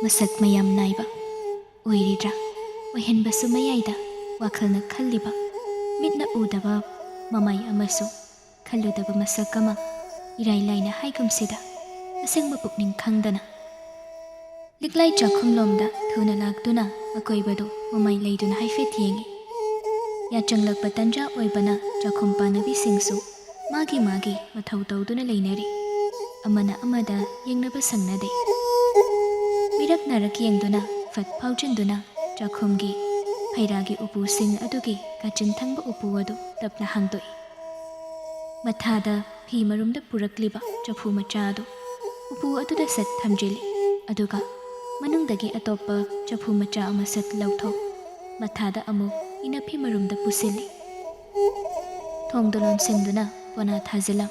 ꯃꯁꯛ ꯃꯌꯥꯝ ꯅꯥꯏꯕ ꯑꯣꯏꯔꯤꯗ꯭ꯔꯥ ꯑꯣꯏꯍꯟꯕꯁꯨ ꯃꯌꯥꯏꯗ ꯋꯥꯈꯜꯅ ꯈꯜꯂꯤꯕ ꯃꯤꯠꯅ ꯎꯗꯕ ꯃꯃꯥꯏ ꯑꯃꯁꯨ ꯈꯜꯂꯨꯗꯕ ꯃꯁꯛ ꯑꯃ ꯏꯔꯥꯏ ꯂꯥꯏꯅ ꯍꯥꯏꯒꯨꯝꯁꯤꯗ ꯑꯁꯦꯡꯕ ꯄꯨꯛꯅꯤꯡ ꯈꯪꯗꯅ ꯂꯤꯛꯂꯥꯏ ꯆꯥꯛꯈꯨꯝꯂꯣꯝꯗ ꯊꯨꯅ ꯂꯥꯛꯇꯨꯅ ꯑꯀꯣꯏꯕꯗꯨ ꯃꯃꯥꯏ ꯂꯩꯗꯨꯅ ꯍꯥꯏꯐꯦꯠ ꯌꯦꯡꯉꯤ꯫ ꯌꯥꯆꯪꯂꯛꯄ ꯇꯟꯖꯥ ꯑꯣꯏꯕꯅ ꯆꯥꯛꯈꯨꯝ ꯄꯥꯟꯅꯕꯤꯁꯤꯡꯁꯨ ꯃꯥꯒꯤ ꯃꯊꯧ ꯇꯧꯗꯨꯅ ꯂꯩꯅꯔꯤ꯫ ꯑꯃꯅ ꯑꯃꯗ ꯌꯦꯡꯅꯕ ꯁꯪꯅꯗꯦ꯫ ꯃꯤꯔꯛ ꯌꯦꯡꯗꯨꯅ ꯐꯠ ꯐꯥꯎꯖꯤꯟꯗꯨꯅ ꯆꯥꯛꯈꯨꯝꯒꯤ ꯐꯩꯔꯥꯒꯤ ꯎꯄꯨꯁꯤꯡ ꯑꯗꯨꯒꯤ ꯀꯥꯆꯤꯟ ꯊꯪꯕ ꯎꯄꯨ ꯑꯗꯨ ꯇꯞꯅ ꯍꯥꯡꯗꯣꯛꯏ꯫ ꯃꯊꯥꯗ ꯐꯤ ꯃꯔꯨꯝꯗ ꯄꯨꯔꯛꯂꯤꯕ ꯆꯐꯨ ꯃꯆꯥ ꯑꯗꯨ ꯎꯄꯨ ꯑꯗꯨꯗ ꯁꯠ ꯊꯝꯖꯤꯜꯂꯤ꯫ ꯑꯗꯨꯒ ꯃꯅꯨꯡꯗꯒꯤ ꯑꯇꯣꯞꯄ ꯆꯐꯨ ꯃꯆꯥ ꯑꯃ ꯁꯠ ꯂꯧꯊꯣꯛ ꯃꯊꯥꯗ ꯑꯃꯨꯛ ꯏꯅꯐꯤ ꯃꯔꯨꯝꯗ ꯄꯨꯁꯤꯜꯂꯤ꯫ ꯊꯣꯡꯗ ꯂꯣꯟꯁꯤꯟꯗꯨꯅ ꯄꯣꯅꯥ ꯊꯥꯖꯤꯜꯂꯝ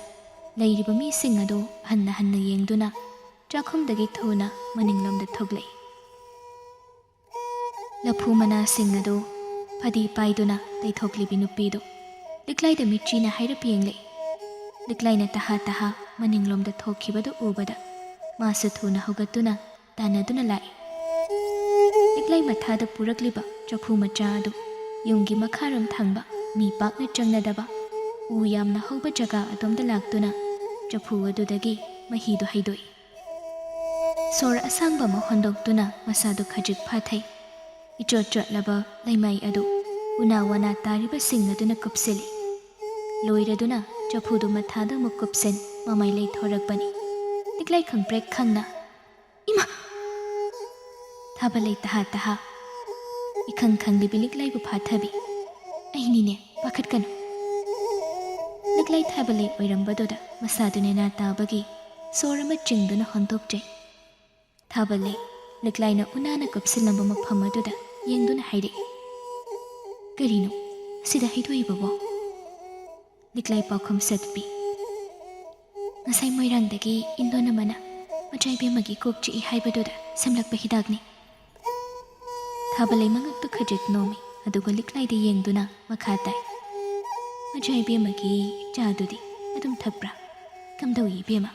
ꯂꯩꯔꯤꯕ ꯃꯤꯁꯤꯡ ꯑꯗꯨ ꯍꯟꯅ ꯌꯦꯡꯗꯨꯅ ꯆꯥꯛꯈꯨꯝꯗꯒꯤ ꯊꯨꯅ ꯃꯅꯤꯡꯂꯣꯝꯗ ꯊꯣꯛꯂꯛꯏ꯫ ꯂꯐꯨ ꯃꯅꯥꯁꯤꯡ ꯑꯗꯨ ꯐꯗꯤ ꯄꯥꯏꯗꯨꯅ ꯇꯩꯊꯣꯛꯂꯤꯕꯤ ꯅꯨꯄꯤꯗꯨ ꯂꯤꯛꯂꯥꯏꯗ ꯃꯤꯠꯆꯤꯅ ꯍꯥꯏꯔꯞ ꯌꯦꯡꯂꯛꯏ꯫ ꯂꯤꯛꯂꯥꯏꯅ ꯇꯍꯥ ꯃꯅꯤꯡꯂꯣꯝꯗ ꯊꯣꯛꯈꯤꯕꯗꯨ ꯎꯕꯗ ꯃꯥꯁꯨ ꯊꯨꯅ ꯍꯧꯒꯠꯇꯨꯅ ꯇꯥꯟꯅꯗꯨꯅ ꯂꯥꯛꯏ꯫ ꯂꯤꯛꯂꯥꯏ ꯃꯊꯥꯗ ꯄꯨꯔꯛꯂꯤꯕ ꯆꯐꯨ ꯃꯆꯥ ꯑꯗꯨ ꯌꯨꯝꯒꯤ ꯃꯈꯥꯔꯣꯝ ꯊꯪꯕ ꯃꯤ ꯄꯥꯛꯅ ꯆꯪꯅꯗꯕ ꯎ ꯌꯥꯝꯅ ꯍꯧꯕ ꯖꯒꯥ ꯑꯗꯣꯝꯗ ꯂꯥꯛꯇꯨꯅ ꯆꯐꯨ ꯑꯗꯨꯗꯒꯤ ꯃꯍꯤꯗꯨ ꯍꯩꯗꯣꯛꯏ꯫ ꯁꯣꯔ ꯑꯁꯥꯡꯕ ꯑꯃ ꯍꯣꯟꯗꯣꯛꯇꯨꯅ ꯃꯁꯥꯗꯨ ꯈꯖꯤꯛ ꯐꯥꯊꯩ꯫ ꯏꯆꯣꯠ-ꯆꯣꯠꯂꯕ ꯂꯩꯃꯥꯏ ꯑꯗꯨ ꯎꯅꯥ ꯋꯥꯅꯥ ꯇꯥꯔꯤꯕꯁꯤꯡ ꯑꯗꯨꯅ ꯀꯨꯞꯁꯤꯜꯂꯤ꯫ ꯂꯣꯏꯔꯗꯨꯅ ꯆꯐꯨꯗꯨ ꯃꯊꯥꯗ ꯑꯃꯨꯛ ꯀꯨꯞꯁꯤꯟ ꯃꯃꯥꯏ ꯂꯩꯊꯣꯔꯛꯄꯅꯤ꯫ ꯂꯤꯛꯂꯥꯏ ꯈꯪꯄ꯭ꯔꯦꯛ ꯈꯪꯅ "ꯏꯃꯥ!" ꯊꯥꯕꯂꯩ ꯇꯍꯥ ꯏꯈꯪ ꯈꯪꯂꯤꯕꯤ ꯂꯤꯛꯂꯥꯏꯕꯨ ꯐꯥꯊꯕꯤ꯫ "ꯑꯩꯅꯤꯅꯦ, ꯄꯥꯈꯠꯀꯅꯨ." ꯂꯤꯛꯂꯥꯏ ꯊꯥꯕꯂꯩ ꯑꯣꯏꯔꯝꯕꯗꯨꯗ ꯃꯁꯥꯗꯨ ꯅꯦꯅꯥ ꯇꯥꯕꯒꯤ ꯁꯣꯔ ꯑꯃ ꯆꯤꯡꯗꯨꯅ ꯍꯣꯟꯗꯣꯛꯆꯩ꯫ ꯊꯥꯕꯂꯩ ꯂꯤꯛꯂꯥꯏꯅ ꯎꯅꯥꯅ ꯀꯨꯞꯁꯤꯜꯂꯝꯕ ꯃꯐꯝ ꯑꯗꯨꯗ ꯌꯦꯡꯗꯨꯅ ꯍꯥꯏꯔꯛꯏ꯫ "ꯀꯔꯤꯅꯣ ꯑꯁꯤꯗ ꯍꯩꯗꯣꯛꯏꯕꯕꯣ?" ꯂꯤꯛꯂꯥꯏ ꯄꯥꯎꯈꯨꯝ ꯁꯠ ꯄꯤ꯫ "ꯉꯁꯥꯏ ꯃꯣꯏꯔꯥꯡꯗꯒꯤ ꯏꯟꯗꯣꯟ ꯑꯃꯅ ꯃꯆꯥꯏꯕꯦꯝꯃꯒꯤ ꯀꯣꯛ ꯆꯤꯛꯏ ꯍꯥꯏꯕꯗꯨꯗ ꯁꯦꯝꯂꯛꯄ ꯍꯤꯗꯥꯛꯅꯤ." ꯊꯥꯕꯂꯩ ꯃꯉꯛꯇꯨ ꯈꯖꯤꯛ ꯅꯣꯝꯃꯤ ꯑꯗꯨꯒ ꯂꯤꯛꯂꯥꯏꯗ ꯌꯦꯡꯗꯨꯅ ꯃꯈꯥ ꯇꯥꯏ꯫ "ꯃꯆꯥꯏꯕꯦꯝꯃꯒꯤ ꯆꯥꯗꯨꯗꯤ ꯑꯗꯨꯝ ꯊꯛꯄ꯭ꯔꯥ? ꯀꯝꯗꯧꯏ ꯏꯕꯦꯝꯃ?"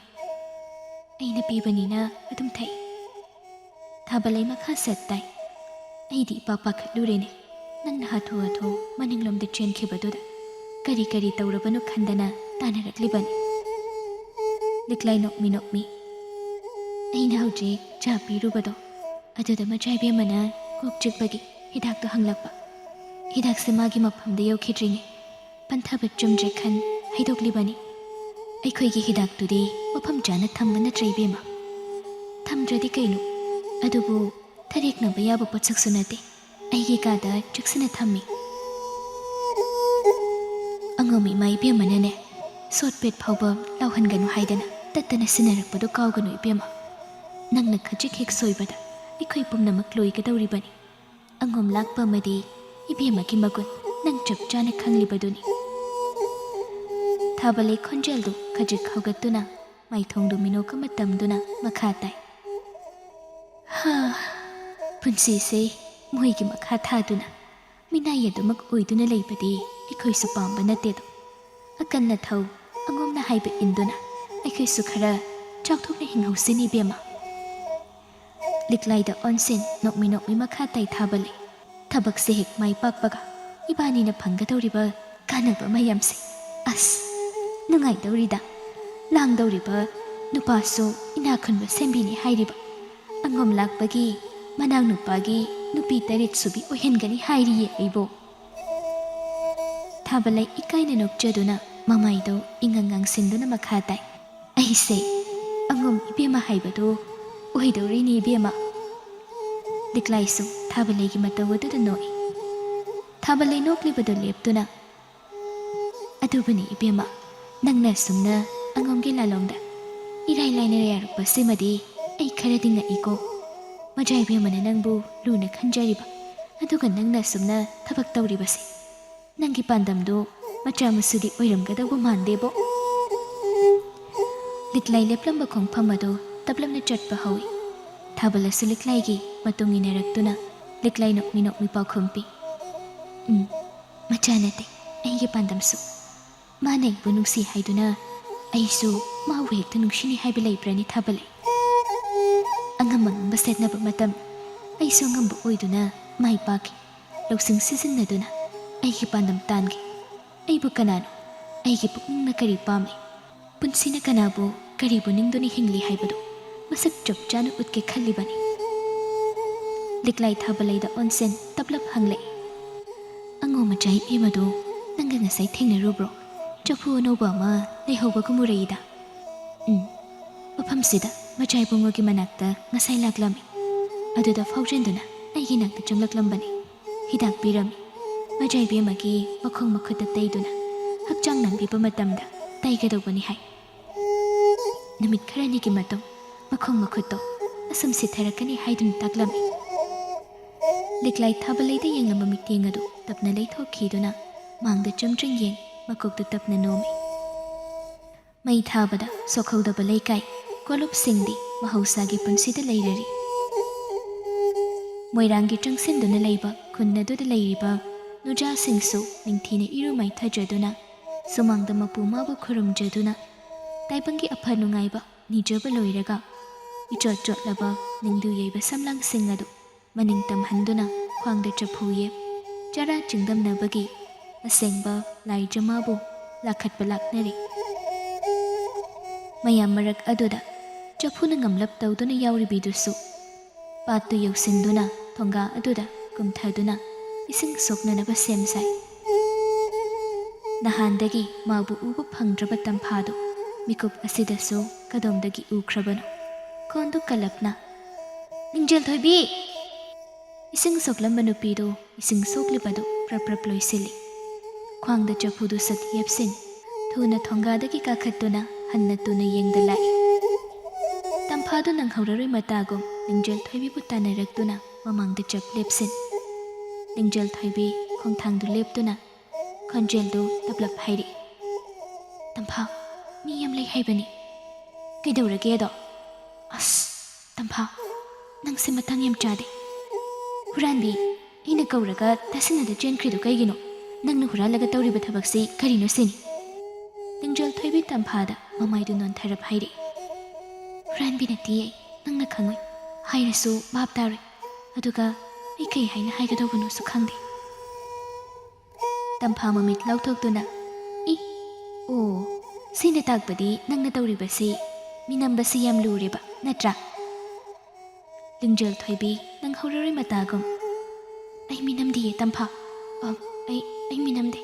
"ꯑꯩꯅ ꯄꯤꯕꯅꯤꯅ ꯑꯗꯨꯝ ꯊꯛꯏ." ꯊꯥꯕꯂꯩ ꯃꯈꯥ ꯁꯠ ꯇꯥꯏ꯫ "ꯑꯩꯗꯤ ꯏꯄꯥ ꯄꯥꯈꯠꯂꯨꯔꯦꯅꯦ ꯅꯪꯅ ꯍꯥꯊꯨ ꯃꯅꯤꯡꯂꯣꯝꯗ ꯆꯦꯟꯈꯤꯕꯗꯨꯗ ꯀꯔꯤ ꯇꯧꯔꯕꯅꯣ ꯈꯟꯗꯅ ꯇꯥꯟꯅꯔꯛꯂꯤꯕꯅꯤ." ꯂꯤꯛꯂꯥꯏ ꯅꯣꯛꯃꯤ "ꯑꯩꯅ ꯍꯧꯖꯤꯛ ꯆꯥ ꯄꯤꯔꯨꯕꯗꯣ ꯑꯗꯨꯗ ꯃꯆꯥꯏꯕꯦꯝꯃꯅ ꯀꯣꯛ ꯆꯤꯛꯄꯒꯤ ꯍꯤꯗꯥꯛꯇꯣ ꯍꯪꯂꯛꯄ꯫ ꯍꯤꯗꯥꯛꯁꯦ ꯃꯥꯒꯤ ꯃꯐꯝꯗ ꯌꯧꯈꯤꯗ꯭ꯔꯤꯉꯩ ꯄꯟꯊꯕ ꯆꯨꯝꯗ꯭ꯔꯦ ꯈꯟ ꯍꯩꯗꯣꯛꯂꯤꯕꯅꯤ꯫ ꯑꯩꯈꯣꯏꯒꯤ ꯍꯤꯗꯥꯛꯇꯨꯗꯤ ꯃꯐꯝ ꯆꯥꯅ ꯊꯝꯕ ꯅꯠꯇ꯭ꯔꯦ ꯏꯕꯦꯝꯃ." "ꯊꯝꯗ꯭ꯔꯗꯤ ꯀꯩꯅꯣ? ꯑꯗꯨꯕꯨ ꯊꯔꯦꯛꯅꯕ ꯌꯥꯕ ꯄꯣꯠꯁꯛꯁꯨ ꯅꯠꯇꯦ꯫ ꯑꯩꯒꯤ ꯀꯥꯗ ꯆꯦꯛꯁꯤꯟꯅ ꯊꯝꯃꯤ." "ꯑꯉꯝ ꯏꯃꯥ ꯏꯕꯦꯝꯃꯅꯅꯦ ꯁꯣꯠꯄꯦꯠ ꯐꯥꯎꯕ ꯂꯥꯎꯍꯟꯒꯅꯨ ꯍꯥꯏꯗꯅ ꯇꯠꯇꯅ ꯁꯤꯟꯅꯔꯛꯄꯗꯣ ꯀꯥꯎꯒꯅꯨ ꯏꯕꯦꯝꯃ꯫ ꯅꯪꯅ ꯈꯖꯤꯛ ꯍꯦꯛ ꯁꯣꯏꯕꯗ ꯑꯩꯈꯣꯏ ꯄꯨꯝꯅꯃꯛ ꯂꯣꯏꯒꯗꯧꯔꯤꯕꯅꯤ꯫ ꯑꯉꯝ ꯂꯥꯛꯄ ꯑꯃꯗꯤ ꯏꯕꯦꯝꯃꯒꯤ ꯃꯒꯨꯟ ꯅꯪ ꯆꯞ ꯆꯥꯅ ꯈꯪꯂꯤꯕꯗꯨꯅꯤ." ꯊꯥꯕꯂꯩ ꯈꯣꯟꯖꯦꯜꯗꯨ ꯈꯖꯤꯛ ꯍꯧꯒꯠꯇꯨꯅ ꯃꯥꯏꯊꯣꯡꯗꯨ ꯃꯤꯅꯣꯛ ꯑꯃ ꯇꯝꯗꯨꯅ ꯃꯈꯥ ꯇꯥꯏ꯫ "ꯄꯨꯟꯁꯤꯁꯦ ꯃꯣꯏꯒꯤ ꯃꯈꯥ ꯊꯥꯗꯨꯅ ꯃꯤꯅꯥꯏ ꯑꯗꯨꯃꯛ ꯑꯣꯏꯗꯨꯅ ꯂꯩꯕꯗꯤ ꯑꯩꯈꯣꯏꯁꯨ ꯄꯥꯝꯕ ꯅꯠꯇꯦꯗꯣ꯫ ꯑꯀꯟꯅ ꯊꯧ ꯑꯉꯣꯝꯅ ꯍꯥꯏꯕ ꯏꯟꯗꯨꯅ ꯑꯩꯈꯣꯏꯁꯨ ꯈꯔ ꯆꯥꯎꯊꯣꯛꯅ ꯍꯤꯡꯍꯧꯁꯤꯅꯤ ꯏꯕꯦꯝꯃ." ꯂꯤꯛꯂꯥꯏꯗ ꯑꯣꯟꯁꯤꯟ ꯅꯣꯛꯃꯤ ꯃꯈꯥ ꯇꯥꯏ ꯊꯥꯕꯂꯩ꯫ "ꯊꯕꯛꯁꯦ ꯍꯦꯛ ꯃꯥꯏ ꯄꯥꯛꯄꯒ ꯏꯕꯥꯅꯤꯅ ꯐꯪꯒꯗꯧꯔꯤꯕ ꯀꯥꯟꯅꯕ ꯃꯌꯥꯝꯁꯦ ꯑꯁ ꯅꯨꯡꯉꯥꯏꯗꯧꯔꯤꯗ꯫ ꯂꯥꯡꯗꯧꯔꯤꯕ ꯅꯨꯄꯥꯁꯨ ꯏꯅꯥꯈꯨꯟꯕ ꯁꯦꯝꯕꯤꯅꯤ ꯍꯥꯏꯔꯤꯕ꯫ ꯑꯉꯝ ꯂꯥꯛꯄꯒꯤ ꯃꯅꯥꯎ ꯅꯨꯄꯥꯒꯤ ꯅꯨꯄꯤ 8 ꯁꯨꯕꯤ ꯑꯣꯏꯍꯟꯒꯅꯤ ꯍꯥꯏꯔꯤꯌꯦ ꯑꯩꯕꯣ." ꯊꯥꯕꯂꯩ ꯏꯀꯥꯏꯅ ꯅꯣꯛꯆꯗꯨꯅ ꯃꯃꯥꯏꯗꯨ ꯏꯉꯪ ꯉꯪꯁꯤꯟꯗꯨꯅ ꯃꯈꯥ ꯇꯥꯏ꯫ "ꯑꯩꯁꯦ ꯑꯉꯝ ꯏꯕꯦꯝꯃ ꯍꯥꯏꯕꯗꯨ ꯑꯣꯏꯗꯧꯔꯤꯅꯤ ꯏꯕꯦꯝꯃ." ꯂꯤꯛꯂꯥꯏꯁꯨ ꯊꯥꯕꯂꯩꯒꯤ ꯃꯇꯧ ꯑꯗꯨꯗ ꯅꯣꯛꯏ꯫ ꯊꯥꯕꯂꯩ ꯅꯣꯛꯂꯤꯕꯗꯨ ꯂꯦꯞꯇꯨꯅ "ꯑꯗꯨꯕꯨꯅꯤ ꯏꯕꯦꯝꯃ, ꯅꯪꯅ ꯑꯁꯨꯝꯅ ꯑꯉꯝꯒꯤ ꯂꯥꯂꯣꯡꯗ ꯏꯔꯥꯏ ꯂꯥꯏꯅ ꯌꯥꯔꯛꯄꯁꯤꯃꯗꯤ ꯑꯩ ꯈꯔꯗꯤ ꯉꯛꯏꯀꯣ꯫ ꯃꯆꯥꯏꯕꯦꯝꯃꯅ ꯅꯪꯕꯨ ꯂꯨꯅ ꯈꯟꯖꯔꯤꯕ ꯑꯗꯨꯒ ꯅꯪꯅ ꯑꯁꯨꯝꯅ ꯊꯕꯛ ꯇꯧꯔꯤꯕꯁꯦ ꯅꯪꯒꯤ ꯄꯥꯟꯗꯝꯗꯨ ꯃꯆꯥ ꯃꯁꯨꯗꯤ ꯑꯣꯏꯔꯝꯒꯗꯧꯕ ꯃꯥꯟꯗꯦꯕꯣ." ꯂꯤꯛꯂꯥꯏ ꯂꯦꯞꯂꯝꯕ ꯈꯣꯡꯐꯝ ꯑꯗꯨ ꯇꯞꯂꯞꯅ ꯆꯠꯄ ꯍꯧꯏ꯫ ꯊꯥꯕꯂꯁꯨ ꯂꯤꯛꯂꯥꯏꯒꯤ ꯃꯇꯨꯡ ꯏꯟꯅꯔꯛꯇꯨꯅ ꯂꯤꯛꯂꯥꯏ ꯅꯣꯛꯃꯤ ꯄꯥꯎꯈꯨꯝ ꯄꯤ꯫ "ꯃꯆꯥ ꯅꯠꯇꯦ ꯑꯩꯒꯤ ꯄꯥꯟꯗꯝꯁꯨ꯫ ꯃꯥꯅ ꯑꯩꯕꯨ ꯅꯨꯡꯁꯤ ꯍꯥꯏꯗꯨꯅ ꯑꯩꯁꯨ ꯃꯥꯕꯨ ꯍꯦꯛꯇ ꯅꯨꯡꯁꯤꯅꯤ ꯍꯥꯏꯕ ꯂꯩꯕ꯭ꯔꯅꯤ ꯊꯥꯕꯂꯩ? ꯑꯉꯝ ꯑꯉꯝꯕ ꯁꯦꯠꯅꯕ ꯃꯇꯝ ꯑꯩꯁꯨ ꯑꯉꯝꯕ ꯑꯣꯏꯗꯨꯅ ꯃꯥꯏ ꯄꯥꯛꯈꯤ ꯂꯧꯁꯤꯡ ꯁꯤꯖꯤꯟꯅꯗꯨꯅ ꯑꯩꯒꯤ ꯄꯥꯟꯗꯝ ꯇꯥꯟꯈꯤ ꯑꯩꯕꯨ ꯀꯅꯥꯅꯣ ꯑꯩꯒꯤ ꯄꯨꯛꯅꯤꯡꯅ ꯀꯔꯤ ꯄꯥꯝꯂꯤ ꯄꯨꯟꯁꯤꯅ ꯀꯅꯥꯕꯨ ꯀꯔꯤꯕꯨ ꯅꯤꯡꯗꯨꯅ ꯍꯤꯡꯂꯤ ꯍꯥꯏꯕꯗꯨ ꯃꯁꯛ ꯆꯞ ꯆꯥꯅ ꯎꯠꯀꯦ ꯈꯜꯂꯤꯕꯅꯤ ꯂꯤꯛꯂꯥꯏ ꯊꯥꯕꯂꯩꯗ ꯑꯣꯟꯁꯦꯟ ꯇꯞꯂꯞ ꯍꯪꯂꯛꯏ ꯑꯉꯣ ꯃꯆꯥ ꯏꯕꯦꯝꯃꯗꯨ ꯅꯪꯒ ꯉꯁꯥꯏ ꯊꯦꯡꯅꯔꯨꯕ꯭ꯔꯣ ꯆꯐꯨ ꯑꯅꯧꯕ ꯑꯃ ꯂꯩꯍꯧꯕꯒꯨꯝ ꯎꯔꯛꯏꯗ ꯃꯐꯝꯁꯤꯗ ꯃꯆꯥ ꯏꯕꯨꯡꯉꯣꯒꯤ ꯃꯅꯥꯛꯇ ꯉꯁꯥꯏ ꯂꯥꯛꯂꯝꯃꯤ ꯑꯗꯨꯗ ꯐꯥꯎꯖꯤꯟꯗꯨꯅ ꯑꯩꯒꯤ ꯅꯥꯛꯇ ꯆꯪꯂꯛꯂꯝꯕꯅꯤ ꯍꯤꯗꯥꯛ ꯄꯤꯔꯝꯃꯤ ꯃꯆꯥ ꯏꯕꯦꯝꯃꯒꯤ ꯃꯈꯣꯡ ꯃꯈꯨꯠꯇ ꯇꯩꯗꯨꯅ ꯍꯛꯆꯥꯡ ꯅꯥꯟꯕꯤꯕ ꯃꯇꯝꯗ ꯇꯩꯒꯗꯧꯕꯅꯤ ꯍꯥꯏ ꯅꯨꯃꯤꯠ ꯈꯔꯅꯤꯒꯤ ꯃꯇꯨꯡ ꯃꯈꯣꯡ ꯃꯈꯨꯠꯇꯣ ꯑꯁꯨꯝ ꯁꯤꯊꯔꯛꯀꯅꯤ ꯍꯥꯏꯗꯨꯅ ꯇꯥꯛꯂꯝꯃꯤ ꯂꯤꯛꯂꯥꯏ ꯊꯥꯕꯂꯩꯗ ꯌꯦꯡꯂꯝꯕ ꯃꯤꯠꯌꯦꯡ ꯑꯗꯨ ꯇꯞꯅ ꯂꯩꯊꯣꯛꯈꯤꯗꯨꯅ ꯃꯥꯡꯗ ꯆꯨꯝꯗ꯭ꯔꯤꯡ ꯌꯦꯡ ꯃꯀꯣꯛꯇꯨ ꯇꯞꯅ ꯅꯣꯝꯃꯤ ꯃꯩ ꯊꯥꯕꯗ ꯁꯣꯛꯍꯧꯗꯕ ꯂꯩꯀꯥꯏ ꯀꯣꯂꯨꯞꯁꯤꯡꯗꯤ ꯃꯍꯧꯁꯥꯒꯤ ꯄꯨꯟꯁꯤꯗ ꯂꯩꯔꯔꯤ ꯃꯣꯏꯔꯥꯡꯒꯤ ꯆꯪꯁꯤꯟꯗꯨꯅ ꯂꯩꯕ ꯈꯨꯟ ꯑꯗꯨꯗ ꯂꯩꯔꯤꯕ ꯅꯨꯖꯥꯁꯤꯡꯁꯨ ꯅꯤꯡꯊꯤꯅ ꯏꯔꯨ ꯃꯩꯊꯖꯗꯨꯅ ꯁꯨꯃꯥꯡꯗ ꯃꯄꯨ ꯃꯥꯕꯨ ꯈꯨꯔꯨꯝꯖꯗꯨꯅ ꯇꯥꯏꯕꯪꯒꯤ ꯑꯐ ꯅꯨꯡꯉꯥꯏꯕ ꯅꯤꯖꯕ ꯂꯣꯏꯔꯒ ꯏꯆꯣꯠ ꯆꯣꯠꯂꯕ ꯅꯤꯡꯗꯨ ꯌꯩꯕ ꯁꯝꯂꯥꯡꯁꯤꯡ ꯑꯗꯨ ꯃꯅꯤꯡ ꯇꯝꯍꯟꯗꯨꯅ ꯈ꯭ꯋꯥꯡꯗ ꯆꯐꯨ ꯌꯦꯞ ꯆꯔꯥ ꯆꯤꯡꯗꯝꯅꯕꯒꯤ ꯑꯁꯦꯡꯕ ꯂꯥꯏꯖꯃꯥꯕꯨ ꯂꯥꯈꯠꯄ ꯂꯥꯛꯅꯔꯤ ꯃꯌꯥꯝ ꯃꯔꯛ ꯑꯗꯨꯗ ꯆꯐꯨꯅ ꯉꯝꯂꯞ ꯇꯧꯗꯨꯅ ꯌꯥꯎꯔꯤꯕꯤꯗꯨꯁꯨ ꯄꯥꯠꯇꯨ ꯌꯧꯁꯤꯟꯗꯨꯅ ꯊꯣꯡꯒꯥ ꯑꯗꯨꯗ ꯀꯨꯝꯊꯗꯨꯅ ꯏꯁꯤꯡ ꯁꯣꯛꯅꯅꯕ ꯁꯦꯝ ꯁꯥꯏ ꯅꯍꯥꯟꯗꯒꯤ ꯃꯥꯕꯨ ꯎꯕ ꯐꯪꯗ꯭ꯔꯕ ꯇꯝꯐꯥꯗꯨ ꯃꯤꯀꯨꯞ ꯑꯁꯤꯗꯁꯨ ꯀꯗꯣꯝꯗꯒꯤ ꯎꯈ꯭ꯔꯕꯅꯣ ꯈꯣꯟꯗꯨ ꯀꯜꯂꯞꯅ ꯅꯤꯡꯖꯦꯜ ꯊꯣꯏꯕꯤ ꯏꯁꯤꯡ ꯁꯣꯛꯂꯝꯕ ꯅꯨꯄꯤꯗꯨ ꯏꯁꯤꯡ ꯁꯣꯛꯂꯤꯕꯗꯨ ꯄ꯭ꯔꯞ ꯄ꯭ꯔꯞ ꯂꯣꯏꯁꯤꯜꯂꯤ ꯈ꯭ꯋꯥꯡꯗ ꯆꯐꯨꯗꯨ ꯁꯠ ꯌꯦꯞꯁꯤꯟ ꯊꯨꯅ ꯊꯣꯡꯒꯥꯗꯒꯤ ꯀꯥꯈꯠꯇꯨꯅ ꯍꯟꯅ ꯇꯨꯅ ꯌꯦꯡꯗ ꯂꯥꯛꯏ ꯇꯝꯐꯥꯗꯨ ꯅꯪꯍꯧꯔꯔꯣꯏ ꯃꯇꯥꯒꯨꯝ ꯂꯤꯡꯖꯦꯜ ꯊꯣꯏꯕꯤꯕꯨ ꯇꯥꯟꯅꯔꯛꯇꯨꯅ ꯃꯃꯥꯡꯗ ꯆꯞ ꯂꯦꯞꯁꯤꯟ ꯂꯤꯡꯖꯦꯜ ꯊꯣꯏꯕꯤ ꯈꯣꯡꯊꯥꯡꯗꯨ ꯂꯦꯞꯇꯨꯅ ꯈꯣꯟꯖꯦꯜꯗꯨ ꯇꯞꯂꯞ ꯍꯥꯏꯔꯛꯏ ꯇꯝꯐꯥ ꯃꯤ ꯌꯥꯝ ꯂꯩ ꯍꯥꯏꯕꯅꯤ ꯀꯩꯗꯧꯔꯒꯦꯗꯣ ꯑꯁ ꯇꯝꯐꯥ ꯅꯪꯁꯦ ꯃꯇꯥꯡ ꯌꯥꯝ ꯆꯥꯗꯦ ꯍꯨꯔꯥꯟꯕꯤ ꯑꯩꯅ ꯀꯧꯔꯒ ꯇꯥꯁꯤꯟꯅꯗ ꯆꯦꯟꯈ꯭ꯔꯤꯗꯨ ꯀꯩꯒꯤꯅꯣ ꯅꯪꯅ ꯍꯨꯔꯥꯜꯂꯒ ꯇꯧꯔꯤꯕ ꯊꯕꯛꯁꯤ ꯀꯔꯤꯅꯣ ꯁꯤꯅꯤ ꯂꯤꯡꯖꯦꯜ ꯊꯣꯏꯕꯤ ꯇꯝꯐꯥꯗ ꯃꯃꯥꯏꯗꯨ ꯅꯣꯟꯊꯔꯞ ꯍꯥꯏꯔꯛꯏ ꯍꯨꯔꯥꯟꯕꯤ ꯅꯠꯇꯤꯌꯦ ꯅꯪꯅ ꯈꯪꯉꯣꯏ ꯍꯥꯏꯔꯁꯨ ꯚꯥꯞ ꯇꯥꯔꯣꯏ ꯑꯗꯨꯒ ꯑꯩ ꯀꯩ ꯍꯥꯏꯅ ꯍꯥꯏꯒꯗꯧꯕꯅꯣꯁꯨ ꯈꯪꯗꯦ ꯇꯝꯐꯥ ꯃꯃꯤꯠ ꯂꯥꯎꯊꯣꯛꯇꯨꯅ ꯏ ꯑꯣ ꯁꯤꯅ ꯇꯥꯛꯄꯗꯤ ꯅꯪꯅ ꯇꯧꯔꯤꯕꯁꯤ ꯃꯤꯅꯝꯕꯁꯤ ꯌꯥꯝ ꯂꯨꯔꯦꯕ ꯅꯠꯇ꯭ꯔꯥ ꯂꯤꯡꯖꯦꯜ ꯊꯣꯏꯕꯤ ꯅꯪꯍꯧꯔꯔꯣꯏ ꯃꯇꯥꯒꯨꯝ ꯑꯩ ꯃꯤꯅꯝꯗꯤꯌꯦ ꯇꯝꯐꯥ ꯑꯩ ꯃꯤꯅꯝꯗꯦ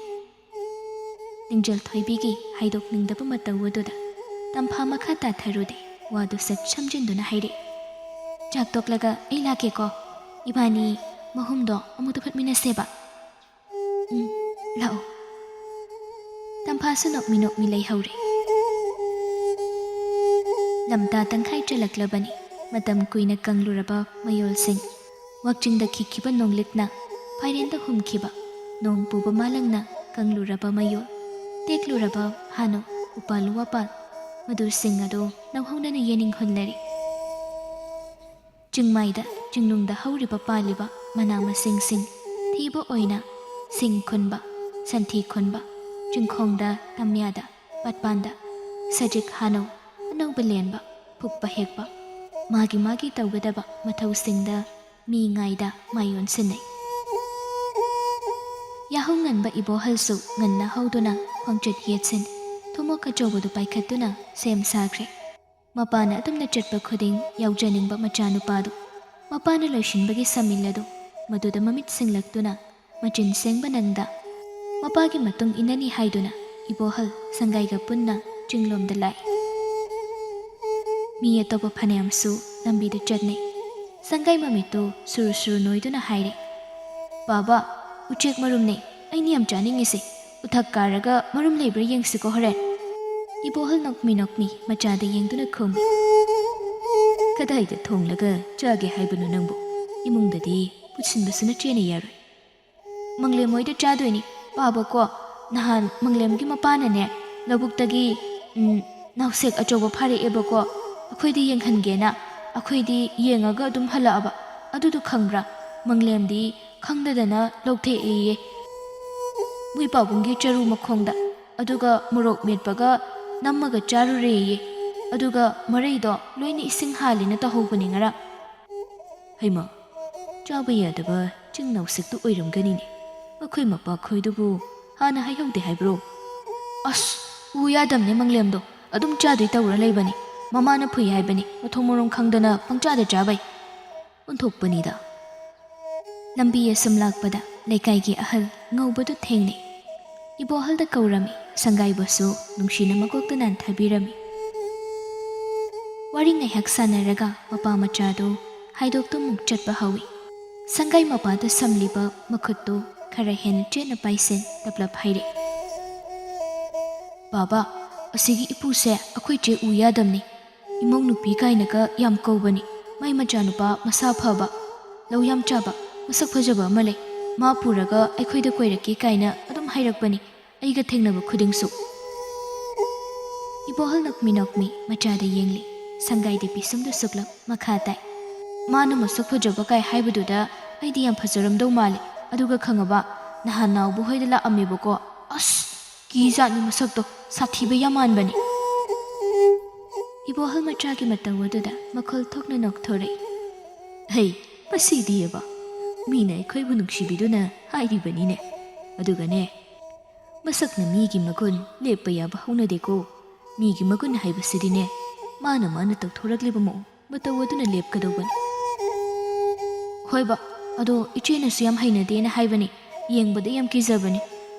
ꯂꯤꯡꯖꯦꯜ ꯊꯣꯏꯕꯤꯒꯤ ꯍꯥꯏꯗꯣꯛꯅꯤꯡꯗꯕ ꯃꯇꯧ ꯑꯗꯨꯗ ꯇꯝꯐꯥ ꯃꯈꯥ ꯇꯥꯊꯔꯨꯗꯦ ꯋꯥꯗꯨ ꯁꯠ ꯁꯝꯖꯤꯟꯗꯨꯅ ꯍꯥꯏꯔꯛꯏ ꯆꯥꯛ ꯇꯣꯛꯂꯒ ꯑꯩ ꯂꯥꯛꯀꯦꯀꯣ ꯏꯕꯥꯅꯤ ꯃꯍꯨꯝꯗꯣ ꯑꯃꯨꯛꯇ ꯐꯠꯃꯤꯟꯅꯁꯦꯕ ꯂꯥꯛꯑꯣ ꯇꯝꯐꯥꯁꯨ ꯅꯣꯛꯃꯤ ꯅꯣꯛꯃꯤ ꯂꯩꯍꯧꯔꯦ ꯂꯝꯇꯥ ꯇꯪꯈꯥꯏ ꯆꯜꯂꯛꯂꯕꯅꯤ ꯃꯇꯝ ꯀꯨꯏꯅ ꯀꯪꯂꯨꯔꯕ ꯃꯌꯣꯜꯁꯤꯡ ꯋꯥꯛꯆꯤꯡꯗ ꯈꯤꯛꯈꯤꯕ ꯅꯣꯡꯂꯤꯛꯅ ꯐꯥꯏꯔꯦꯟꯗ ꯍꯨꯝꯈꯤꯕ ꯅꯣꯡ ꯄꯨꯕ ꯃꯥꯂꯪꯅ ꯀꯪꯂꯨꯔꯕ ꯃꯌꯣꯜ ꯇꯦꯛꯂꯨꯔꯕ ꯍꯥꯅꯣ ꯎꯄꯥꯜ ꯋꯥꯄꯥꯜ ꯃꯗꯨꯁꯤꯡ ꯑꯗꯨ ꯅꯧꯍꯧꯅꯅ ꯌꯦꯅꯤꯡꯍꯨꯜꯂꯔꯤ ꯆꯤꯡꯃꯥꯏꯗ ꯆꯤꯡꯅꯨꯡꯗ ꯍꯧꯔꯤꯕ ꯄꯥꯜꯂꯤꯕ ꯃꯅꯥ ꯃꯁꯤꯡꯁꯤꯡ ꯊꯤꯕ ꯑꯣꯏꯅ ꯁꯤꯡ ꯈꯨꯟꯕ ꯁꯟꯊꯤ ꯈꯨꯟꯕ ꯆꯤꯡꯈꯣꯡꯗ ꯇꯝꯌꯥꯗ ꯄꯥꯠꯄꯥꯟꯗ ꯁꯖꯤꯛ ꯍꯥꯅꯧ ꯑꯅꯧꯕ ꯂꯦꯟꯕ ꯐꯨꯛꯄ ꯍꯦꯛꯄ ꯃꯥꯒꯤ ꯇꯧꯒꯗꯕ ꯃꯊꯧꯁꯤꯡꯗ ꯃꯤ ꯉꯥꯏꯗ ꯃꯥꯏꯌꯣꯟꯁꯤꯟꯅꯩ ꯌꯥꯍꯧ ꯉꯟꯕ ꯏꯕꯣꯍꯜꯁꯨ ꯉꯟꯅ ꯍꯧꯗꯨꯅ ꯈꯣꯡꯆꯠ ꯌꯦꯠꯁꯤꯟ ꯊꯨꯃꯣꯛ ꯑꯆꯧꯕꯗꯨ ꯄꯥꯏꯈꯠꯇꯨꯅ ꯁꯦꯝ ꯁꯥꯈ꯭ꯔꯦ ꯃꯄꯥꯅ ꯑꯗꯨꯝꯅ ꯆꯠꯄ ꯈꯨꯗꯤꯡ ꯌꯥꯎꯖꯅꯤꯡꯕ ꯃꯆꯥꯅꯨꯄꯥꯗꯨ ꯃꯄꯥꯅ ꯂꯣꯏꯁꯤꯟꯕꯒꯤ ꯁꯃꯤꯜ ꯑꯗꯨ ꯃꯗꯨꯗ ꯃꯃꯤꯠ ꯁꯤꯡꯂꯛꯇꯨꯅ ꯃꯆꯤꯟ ꯁꯦꯡꯕ ꯅꯪꯗ ꯃꯄꯥꯒꯤ ꯃꯇꯨꯡ ꯏꯟꯅꯅꯤ ꯍꯥꯏꯗꯨꯅ ꯏꯕꯣꯍꯜ ꯁꯪꯒꯥꯏꯒ ꯄꯨꯟꯅ ꯆꯤꯡꯂꯣꯝꯗ ꯂꯥꯛꯏ ꯃꯤ ꯑꯇꯣꯞꯄ ꯐꯅꯌꯥꯝꯁꯨ ꯂꯝꯕꯤꯗ ꯆꯠꯅꯩ ꯁꯪꯒꯥꯏ ꯃꯃꯤꯠꯇꯨ ꯁꯨꯔꯨ ꯁꯨꯔꯨ ꯅꯣꯏꯗꯨꯅ ꯍꯥꯏꯔꯦ ꯕꯥꯕꯥ ꯎꯆꯦꯛ ꯃꯔꯨꯝꯅꯦ ꯑꯩꯅ ꯌꯥꯝ ꯆꯥꯅꯤꯡꯉꯤꯁꯦ ꯎꯊꯛ ꯀꯥꯔꯒ ꯃꯔꯨꯝ ꯂꯩꯕ꯭ꯔꯥ ꯌꯦꯡꯁꯤꯀꯣ ꯍꯣꯔꯦꯟ ꯏꯕꯣꯍꯜ ꯅꯣꯛꯃꯤ ꯃꯆꯥꯗ ꯌꯦꯡꯗꯨꯅ ꯈꯨꯝꯃꯤ ꯀꯗꯥꯏꯗ ꯊꯣꯡꯂꯒ ꯆꯥꯒꯦ ꯍꯥꯏꯕꯅꯣ ꯅꯪꯕꯨ ꯏꯃꯨꯡꯗꯗꯤ ꯄꯨꯠꯁꯤꯟꯕꯁꯨ ꯅꯆꯦꯅ ꯌꯥꯔꯣꯏ ꯃꯪꯂꯦꯝ ꯍꯣꯏꯗ ꯆꯥꯗꯣꯏꯅꯤ ꯄꯥꯕꯀꯣ ꯅꯍꯥꯟ ꯃꯪꯂꯦꯝꯒꯤ ꯃꯄꯥꯅꯅꯦ ꯂꯧꯕꯨꯛꯇꯒꯤ ꯅꯥꯎꯁꯦꯛ ꯑꯆꯧꯕ ꯐꯥꯔꯛꯑꯦꯕꯀꯣ ꯑꯩꯈꯣꯏꯗꯤ ꯌꯦꯡꯍꯟꯒꯦꯅ ꯑꯩꯈꯣꯏꯗꯤ ꯌꯦꯡꯉꯒ ꯑꯗꯨꯝ ꯍꯜꯂꯛꯑꯕ ꯑꯗꯨꯗꯣ ꯈꯪꯕ꯭ꯔꯥ ꯃꯪꯂꯦꯝꯗꯤ ꯈꯪꯗꯗꯅ ꯂꯧꯊꯦꯛꯑꯦꯌꯦ ꯃꯣꯏ ꯄꯥꯕꯨꯡꯒꯤ ꯆꯔꯨ ꯃꯈꯣꯡꯗ ꯑꯗꯨꯒ ꯃꯣꯔꯣꯛ ꯃꯦꯠꯄꯒ ꯅꯝꯃꯒ ꯆꯥꯔꯨꯔꯦꯌꯦ ꯑꯗꯨꯒ ꯃꯔꯩꯗꯣ ꯂꯣꯏꯅ ꯏꯁꯤꯡ ꯍꯥꯜꯂꯦꯅ ꯇꯧꯍꯧꯕꯅꯤ ꯉꯔꯥꯡ ꯍꯩꯃ ꯆꯥꯕ ꯌꯥꯗꯕ ꯆꯤꯡ ꯅꯥꯎꯁꯦꯛꯇꯨ ꯑꯣꯏꯔꯝꯒꯅꯤꯅꯦ ꯑꯩꯈꯣꯏ ꯃꯄꯥ ꯈꯣꯏꯗꯨꯕꯨ ꯍꯥꯟꯅ ꯍꯥꯏꯍꯧꯗꯦ ꯍꯥꯏꯕ꯭ꯔꯣ ꯑꯁ ꯎ ꯌꯥꯗꯝꯅꯦ ꯃꯪꯂꯦꯝꯗꯣ ꯑꯗꯨꯝ ꯆꯥꯗꯣꯏ ꯇꯧꯔ ꯂꯩꯕꯅꯤ ꯃꯃꯥꯅ ꯐꯨꯏ ꯍꯥꯏꯕꯅꯤ ꯃꯊꯣꯡ ꯃꯔꯣꯡ ꯈꯪꯗꯅ ꯄꯪꯆꯥꯗ ꯆꯥꯕꯩ ꯑꯣꯟꯊꯣꯛꯄꯅꯤꯗ ꯂꯝꯕꯤ ꯑꯁꯨꯝ ꯂꯥꯛꯄꯗ ꯂꯩꯀꯥꯏꯒꯤ ꯑꯍꯜ ꯉꯧꯕꯗꯨ ꯊꯦꯡꯅꯩ ꯏꯕꯣꯍꯜꯗ ꯀꯧꯔꯝꯃꯤ ꯁꯪꯒꯥꯏꯕꯨꯁꯨ ꯅꯨꯡꯁꯤꯅ ꯃꯀꯣꯛꯇ ꯅꯥꯟꯊꯕꯤꯔꯝꯃꯤ ꯋꯥꯔꯤ ꯉꯥꯏꯍꯥꯛ ꯁꯥꯟꯅꯔꯒ ꯃꯄꯥ ꯃꯆꯥꯗꯨ ꯍꯥꯏꯗꯣꯛꯇꯨꯃꯨꯛ ꯆꯠꯄ ꯍꯧꯏ ꯁꯪꯒꯥꯏ ꯃꯄꯥꯗ ꯁꯝꯂꯤꯕ ꯃꯈꯨꯠꯇꯨ ꯈꯔ ꯍꯦꯟꯅ ꯆꯦꯠꯅ ꯄꯥꯏꯁꯤꯟ ꯇꯞꯂꯞ ꯍꯥꯏꯔꯛꯏ ꯕꯥꯕꯥ ꯑꯁꯤꯒꯤ ꯏꯄꯨꯁꯦ ꯑꯩꯈꯣꯏ ꯆꯦ ꯎ ꯌꯥꯗꯝꯅꯤ ꯏꯃꯧ ꯅꯨꯄꯤ ꯀꯥꯏꯅꯒ ꯌꯥꯝ ꯀꯧꯕꯅꯤ ꯃꯥꯏ ꯃꯆꯥꯅꯨꯄꯥ ꯃꯁꯥ ꯐꯕ ꯂꯧ ꯌꯥꯝ ꯆꯥꯕ ꯃꯁꯛ ꯐꯖꯕ ꯑꯃ ꯂꯩ ꯃꯥ ꯄꯨꯔꯒ ꯑꯩꯈꯣꯏꯗ ꯀꯣꯏꯔꯛꯀꯦ ꯀꯥꯏꯅ ꯑꯗꯨꯝ ꯍꯥꯏꯔꯛꯄꯅꯤ ꯑꯩꯒ ꯊꯦꯡꯅꯕ ꯈꯨꯗꯤꯡꯁꯨ ꯏꯕꯣꯍꯜ ꯅꯣꯛꯃꯤ ꯅꯣꯛꯃꯤ ꯃꯆꯥꯗ ꯌꯦꯡꯂꯤ ꯁꯪꯒꯥꯏꯗꯤ ꯄꯤꯁꯨꯝꯗꯨ ꯁꯨꯛꯂꯞ ꯃꯈꯥ ꯇꯥꯏ ꯃꯥꯅ ꯃꯁꯛ ꯐꯖꯕ ꯀꯥꯏ ꯍꯥꯏꯕꯗꯨꯗ ꯑꯩꯗꯤ ꯌꯥꯝ ꯐꯖꯔꯝꯗꯧ ꯃꯥꯜꯂꯤ ꯑꯗꯨꯒ ꯈꯪꯉꯕ ꯅꯍꯥꯟ ꯅꯥꯎꯕ ꯍꯣꯏꯗ ꯂꯥꯛꯑꯝꯃꯦꯕꯀꯣ ꯑꯁ ꯀꯤꯖꯥꯠꯅꯤ ꯃꯁꯛꯇꯣ ꯁꯥꯊꯤꯕ ꯌꯥꯝ ꯃꯥꯟꯕꯅꯤ ꯏꯕꯣꯍꯜ ꯃꯆꯥꯒꯤ ꯃꯇꯧ ꯑꯗꯨꯗ ꯃꯈꯣꯜ ꯊꯣꯛꯅ ꯅꯣꯛꯊꯣꯔꯛꯏ ꯍꯩ ꯃꯁꯤꯗꯤꯑꯕ ꯃꯤꯅ ꯑꯩꯈꯣꯏꯕꯨ ꯅꯨꯡꯁꯤꯕꯤꯗꯨꯅ ꯍꯥꯏꯔꯤꯕꯅꯤꯅꯦ ꯑꯗꯨꯒꯅꯦ ꯃꯁꯛꯅ ꯃꯤꯒꯤ ꯃꯒꯨꯟ ꯂꯦꯞꯄ ꯌꯥꯕ ꯍꯧꯅꯗꯦꯀꯣ ꯃꯤꯒꯤ ꯃꯒꯨꯟ ꯍꯥꯏꯕꯁꯤꯗꯤꯅꯦ ꯃꯥꯅ ꯇꯧꯊꯣꯔꯛꯂꯤꯕ ꯃꯑꯣꯡ ꯃꯇꯧ ꯑꯗꯨꯅ ꯂꯦꯞꯀꯗꯧꯕꯅꯤ ꯍꯣꯏꯕ ꯑꯗꯣ ꯏꯆꯦꯅꯁꯨ ꯌꯥꯝ ꯍꯩꯅꯗꯦꯅ ꯍꯥꯏꯕꯅꯤ ꯌꯦꯡꯕꯗ ꯌꯥꯝ ꯀꯤꯖꯕꯅꯤ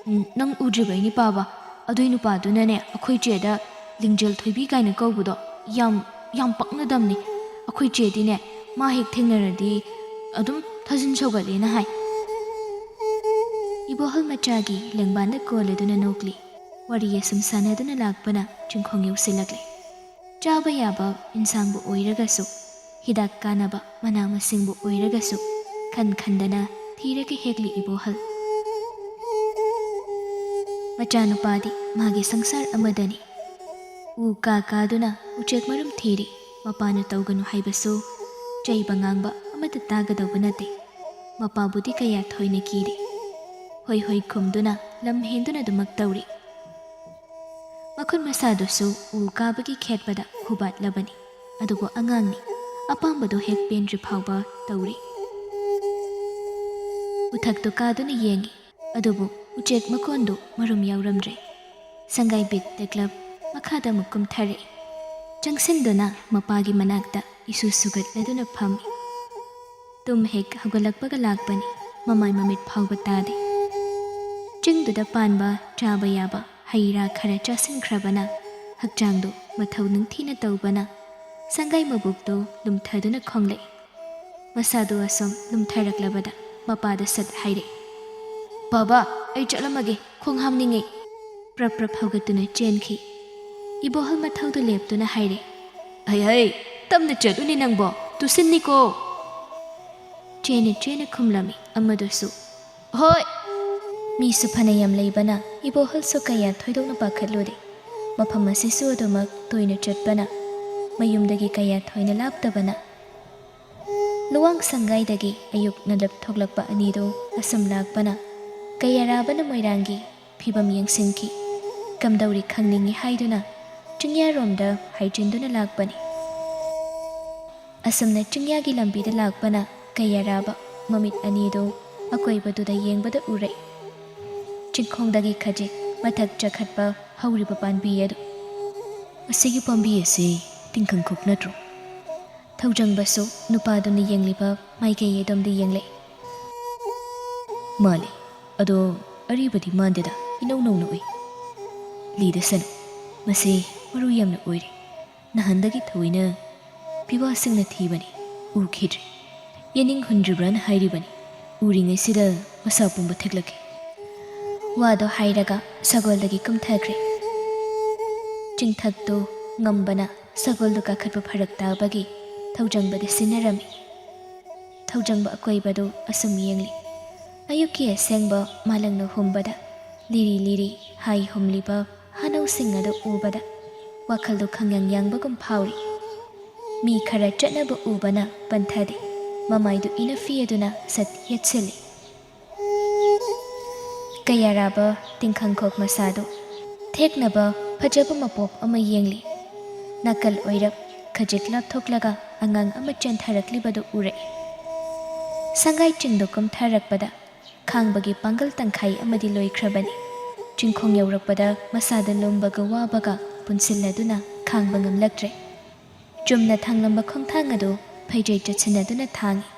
ꯅꯪ ꯎꯗ꯭ꯔꯤꯕꯩꯅꯤ ꯄꯥꯕ ꯑꯗꯨꯏ ꯅꯨꯄꯥꯗꯨꯅꯅꯦ ꯑꯩꯈꯣꯏ ꯆꯦꯗ ꯂꯤꯡꯖꯦꯜ ꯊꯣꯏꯕꯤ ꯀꯥꯏꯅ ꯀꯧꯕꯗꯣ ꯌꯥꯝ ꯄꯛꯅꯗꯝꯅꯤ ꯑꯩꯈꯣꯏ ꯆꯦꯗꯤꯅꯦ ꯃꯥ ꯍꯦꯛ ꯊꯦꯡꯅꯔꯗꯤ ꯑꯗꯨꯝ ꯊꯥꯖꯤꯟ ꯁꯧꯒꯠꯂꯦꯅ ꯍꯥꯏ ꯏꯕꯣꯍꯜ ꯃꯆꯥꯒꯤ ꯂꯦꯡꯕꯥꯟꯗ ꯀꯣꯜꯂꯗꯨꯅ ꯅꯣꯛꯂꯤ ꯋꯥꯔꯤ ꯑꯁꯨꯝ ꯁꯥꯟꯅꯗꯨꯅ ꯂꯥꯛꯄꯅ ꯆꯤꯡꯈꯣꯡ ꯌꯧꯁꯤꯜꯂꯛꯂꯦ ꯆꯥꯕ ꯌꯥꯕ ꯏꯟꯁꯥꯡꯕꯨ ꯑꯣꯏꯔꯒꯁꯨ ꯍꯤꯗꯥꯛ ꯀꯥꯟꯅꯕ ꯃꯅꯥ ꯃꯁꯤꯡꯕꯨ ꯑꯣꯏꯔꯒꯁꯨ ꯈꯟꯗꯅ ꯊꯤꯔꯒ ꯍꯦꯛꯂꯤ ꯏꯕꯣꯍꯜ ꯃꯆꯥꯅꯨꯄꯥꯗꯤ ꯃꯥꯒꯤ ꯁꯪꯁꯥꯔ ꯑꯃꯗꯅꯤ ꯎ ꯀꯥꯗꯨꯅ ꯎꯆꯦꯛ ꯃꯔꯨꯝ ꯊꯤꯔꯤ ꯃꯄꯥꯅ ꯇꯧꯒꯅꯨ ꯍꯥꯏꯕꯁꯨ ꯆꯩꯕ ꯉꯥꯡꯕ ꯑꯃꯠꯇ ꯇꯥꯒꯗꯧꯕ ꯅꯠꯇꯦ ꯃꯄꯥꯕꯨꯗꯤ ꯀꯌꯥ ꯊꯣꯏꯅ ꯀꯤꯔꯤ ꯍꯣꯏ ꯍꯣꯏ ꯈꯨꯝꯗꯨꯅ ꯂꯝ ꯍꯦꯟꯗꯨꯅ ꯑꯗꯨꯃꯛ ꯇꯧꯔꯤ ꯃꯈꯨꯠ ꯃꯁꯥꯗꯨꯁꯨ ꯎ ꯀꯥꯕꯒꯤ ꯈꯦꯠꯄꯗ ꯈꯨꯕꯥꯠꯂꯕꯅꯤ ꯑꯗꯨꯕꯨ ꯑꯉꯥꯡꯅꯤ ꯑꯄꯥꯝꯕꯗꯣ ꯍꯦꯛ ꯄꯦꯟꯗ꯭ꯔꯤ ꯐꯥꯎꯕ ꯇꯧꯔꯤ ꯎꯊꯛꯇꯨ ꯀꯥꯗꯨꯅ ꯌꯦꯡꯉꯤ ꯑꯗꯨꯕꯨ ꯎꯆꯦꯛ ꯃꯀꯣꯟꯗꯨ ꯃꯔꯨꯝ ꯌꯥꯎꯔꯝꯗ꯭ꯔꯦ ꯁꯪꯒꯥꯏ ꯕꯤꯠ ꯇꯦꯛꯂꯞ ꯃꯈꯥꯗ ꯑꯃꯨꯛ ꯀꯨꯝꯊꯔꯛꯏ ꯆꯪꯁꯤꯟꯗꯨꯅ ꯃꯄꯥꯒꯤ ꯃꯅꯥꯛꯇ ꯏꯁꯨ ꯁꯨꯒꯠꯂꯗꯨꯅ ꯐꯝꯃꯤ ꯇꯨꯝ ꯍꯦꯛ ꯍꯧꯒꯠꯂꯛꯄꯒ ꯂꯥꯛꯄꯅꯤ ꯃꯃꯥꯏ ꯃꯃꯤꯠ ꯐꯥꯎꯕ ꯇꯥꯗꯦ ꯆꯤꯡꯗꯨꯗ ꯄꯥꯟꯕ ꯆꯥꯕ ꯌꯥꯕ ꯍꯩ ꯔꯥ ꯈꯔ ꯆꯥꯁꯤꯟꯈ꯭ꯔꯕꯅ ꯍꯛꯆꯥꯡꯗꯨ ꯃꯊꯧ ꯅꯤꯡꯊꯤꯅ ꯇꯧꯕꯅ ꯁꯪꯒꯥꯏ ꯃꯕꯨꯛꯇꯨ ꯂꯨꯝꯊꯗꯨꯅ ꯈꯣꯡꯂꯛꯏ ꯃꯁꯥꯗꯨ ꯑꯁꯨꯝ ꯂꯨꯝꯊꯔꯛꯂꯕꯗ ꯃꯄꯥꯗ ꯁꯠ ꯍꯥꯏꯔꯛꯏ ꯕꯥꯕꯥ ꯑꯩ ꯆꯠꯂꯝꯃꯒꯦ ꯈꯣꯡ ꯍꯥꯝꯅꯤꯡꯉꯤ ꯄ꯭ꯔꯞ ꯍꯧꯒꯠꯇꯨꯅ ꯆꯦꯟꯈꯤ ꯏꯕꯣꯍꯜ ꯃꯊꯧꯗꯨ ꯂꯦꯞꯇꯨꯅ ꯍꯥꯏꯔꯛꯏ ꯍꯩ ꯇꯞꯅ ꯆꯠꯂꯨꯅꯦ ꯅꯪꯕꯣ ꯇꯨꯁꯤꯟꯅꯤꯀꯣ ꯆꯦꯅ ꯈꯨꯝꯂꯝꯃꯤ ꯑꯃꯗꯨꯁꯨ ꯍꯣꯏ ꯃꯤꯁꯨ ꯐꯅꯌꯥꯝ ꯂꯩꯕꯅ ꯏꯕꯣꯍꯜꯁꯨ ꯀꯌꯥ ꯊꯣꯏꯗꯣꯛꯅ ꯄꯥꯈꯠꯂꯨꯗꯦ ꯃꯐꯝ ꯑꯁꯤꯁꯨ ꯑꯗꯨꯃꯛ ꯇꯣꯏꯅ ꯆꯠꯄꯅ ꯃꯌꯨꯝꯗꯒꯤ ꯀꯌꯥ ꯊꯣꯏꯅ ꯂꯥꯞꯇꯕꯅ ꯂꯨꯋꯥꯡ ꯁꯪꯒꯥꯏꯗꯒꯤ ꯑꯌꯨꯛ ꯅꯂꯞ ꯊꯣꯛꯂꯛꯄ ꯑꯅꯤꯗꯨ ꯑꯁꯨꯝ ꯂꯥꯛꯄꯅ ꯀꯌꯥꯔꯥꯕꯅ ꯃꯣꯏꯔꯥꯡꯒꯤ ꯐꯤꯕꯝ ꯌꯦꯡꯁꯤꯟꯈꯤ ꯀꯝꯗꯧꯔꯤ ꯈꯪꯅꯤꯡꯉꯤ ꯍꯥꯏꯗꯨꯅ ꯆꯤꯡꯌꯥꯔꯣꯝꯗ ꯍꯥꯏꯖꯤꯟꯗꯨꯅ ꯂꯥꯛꯄꯅꯤ ꯑꯁꯨꯝꯅ ꯆꯤꯡꯌꯥꯒꯤ ꯂꯝꯕꯤꯗ ꯂꯥꯛꯄꯅ ꯀꯌꯥꯔꯥꯕ ꯃꯃꯤꯠ ꯑꯅꯤꯗꯨ ꯑꯀꯣꯏꯕꯗꯨꯗ ꯌꯦꯡꯕꯗ ꯎꯔꯛꯏ ꯆꯤꯡꯈꯣꯡꯗꯒꯤ ꯈꯖꯤꯛ ꯃꯊꯛ ꯆꯈꯠꯄ ꯍꯧꯔꯤꯕ ꯄꯥꯝꯕꯤ ꯑꯗꯨ ꯑꯁꯤꯒꯤ ꯄꯥꯝꯕꯤ ꯑꯁꯤ ꯇꯤꯡꯈꯪꯈꯣꯛ ꯅꯠꯇ꯭ꯔꯣ ꯊꯧꯖꯪꯕꯁꯨ ꯅꯨꯄꯥꯗꯨꯅ ꯌꯦꯡꯂꯤꯕ ꯃꯥꯏꯀꯩ ꯑꯗꯣꯝꯗ ꯌꯦꯡꯂꯛꯏ ꯃꯥꯜꯂꯤ ꯑꯗꯣ ꯑꯔꯤꯕꯗꯤ ꯃꯥꯟꯗꯦꯗ ꯏꯅꯧ ꯅꯧꯅ ꯎꯏ ꯂꯤꯗꯁꯅꯨ ꯃꯁꯤ ꯃꯔꯨ ꯌꯥꯝꯅ ꯑꯣꯏꯔꯤ ꯅꯍꯥꯟꯗꯒꯤ ꯊꯑꯣꯏꯅ ꯄꯤꯋꯥꯁꯤꯡꯅ ꯊꯤꯕꯅꯤ ꯎꯈꯤꯗ꯭ꯔꯤ ꯌꯦꯅꯤꯡ ꯍꯨꯟꯗ꯭ꯔꯤꯕ꯭ꯔꯥꯅ ꯍꯥꯏꯔꯤꯕꯅꯤ ꯎꯔꯤꯉꯩꯁꯤꯗ ꯃꯁꯥ ꯄꯨꯝꯕ ꯊꯦꯛꯂꯛꯈꯤ ꯋꯥꯗꯣ ꯍꯥꯏꯔꯒ ꯁꯒꯣꯜꯗꯒꯤ ꯀꯨꯝꯊꯈ꯭ꯔꯦ ꯆꯤꯡꯊꯛꯇꯨ ꯉꯝꯕꯅ ꯁꯒꯣꯜꯗꯨ ꯀꯥꯈꯠꯄ ꯐꯔꯛ ꯇꯥꯕꯒꯤ ꯊꯧꯖꯪꯕꯗ ꯁꯤꯟꯅꯔꯝꯃꯤ ꯊꯧꯖꯪꯕ ꯑꯀꯣꯏꯕꯗꯨ ꯑꯁꯨꯝ ꯌꯦꯡꯂꯤ ꯑꯌꯨꯛꯀꯤ ꯑꯁꯦꯡꯕ ꯃꯥꯂꯪꯅ ꯍꯨꯝꯕꯗ ꯂꯤꯔꯤ ꯍꯥꯏ ꯍꯨꯝꯂꯤꯕ ꯍꯥꯅꯧꯁꯤꯡ ꯑꯗꯨ ꯎꯕꯗ ꯋꯥꯈꯜꯗꯨ ꯈꯪꯌꯥꯡ ꯌꯥꯡꯕꯒꯨꯝ ꯐꯥꯎꯔꯤ ꯃꯤ ꯈꯔ ꯆꯠꯅꯕ ꯎꯕꯅ ꯄꯟꯊꯗꯦ ꯃꯃꯥꯏꯗꯨ ꯏꯅ ꯐꯤꯌꯗꯨꯅ ꯁꯠ ꯌꯦꯠꯁꯤꯜꯂꯤ ꯀꯌꯥꯔꯥꯕ ꯇꯤꯡꯈꯪꯈꯣꯛ ꯃꯁꯥꯗꯨ ꯊꯦꯛꯅꯕ ꯐꯖꯕ ꯃꯄꯣꯞ ꯑꯃ ꯌꯦꯡꯂꯤ ꯅꯥꯀꯜ ꯑꯣꯏꯔꯞ ꯈꯖꯤꯛ ꯂꯥꯞꯊꯣꯛꯂꯒ ꯑꯉꯥꯡ ꯑꯃ ꯆꯦꯟꯊꯔꯛꯂꯤꯕꯗꯨ ꯎꯔꯛꯏ ꯁꯪꯒꯥꯏ ꯆꯤꯡꯗꯣ ꯀꯨꯝꯊꯔꯛꯄꯗ ꯈꯥꯡꯕꯒꯤ ꯄꯥꯡꯒꯜ ꯇꯪꯈꯥꯏ ꯑꯃꯗꯤ ꯂꯣꯏꯈ꯭ꯔꯕꯅꯤ꯫ ꯆꯤꯡꯈꯣꯡ ꯌꯧꯔꯛꯄꯗ ꯃꯁꯥꯗ ꯂꯨꯝꯕꯒ ꯋꯥꯕꯒ ꯄꯨꯟꯁꯤꯜꯂꯗꯨꯅ ꯈꯥꯡꯕ ꯉꯝꯂꯛꯇ꯭ꯔꯦ꯫ ꯆꯨꯝꯅ ꯊꯥꯡꯂꯝꯕ ꯈꯣꯡꯊꯥꯡ ꯑꯗꯨ ꯐꯩꯖꯩ ꯆꯠꯁꯤꯟꯅꯗꯨꯅ ꯊꯥꯡꯉꯤ꯫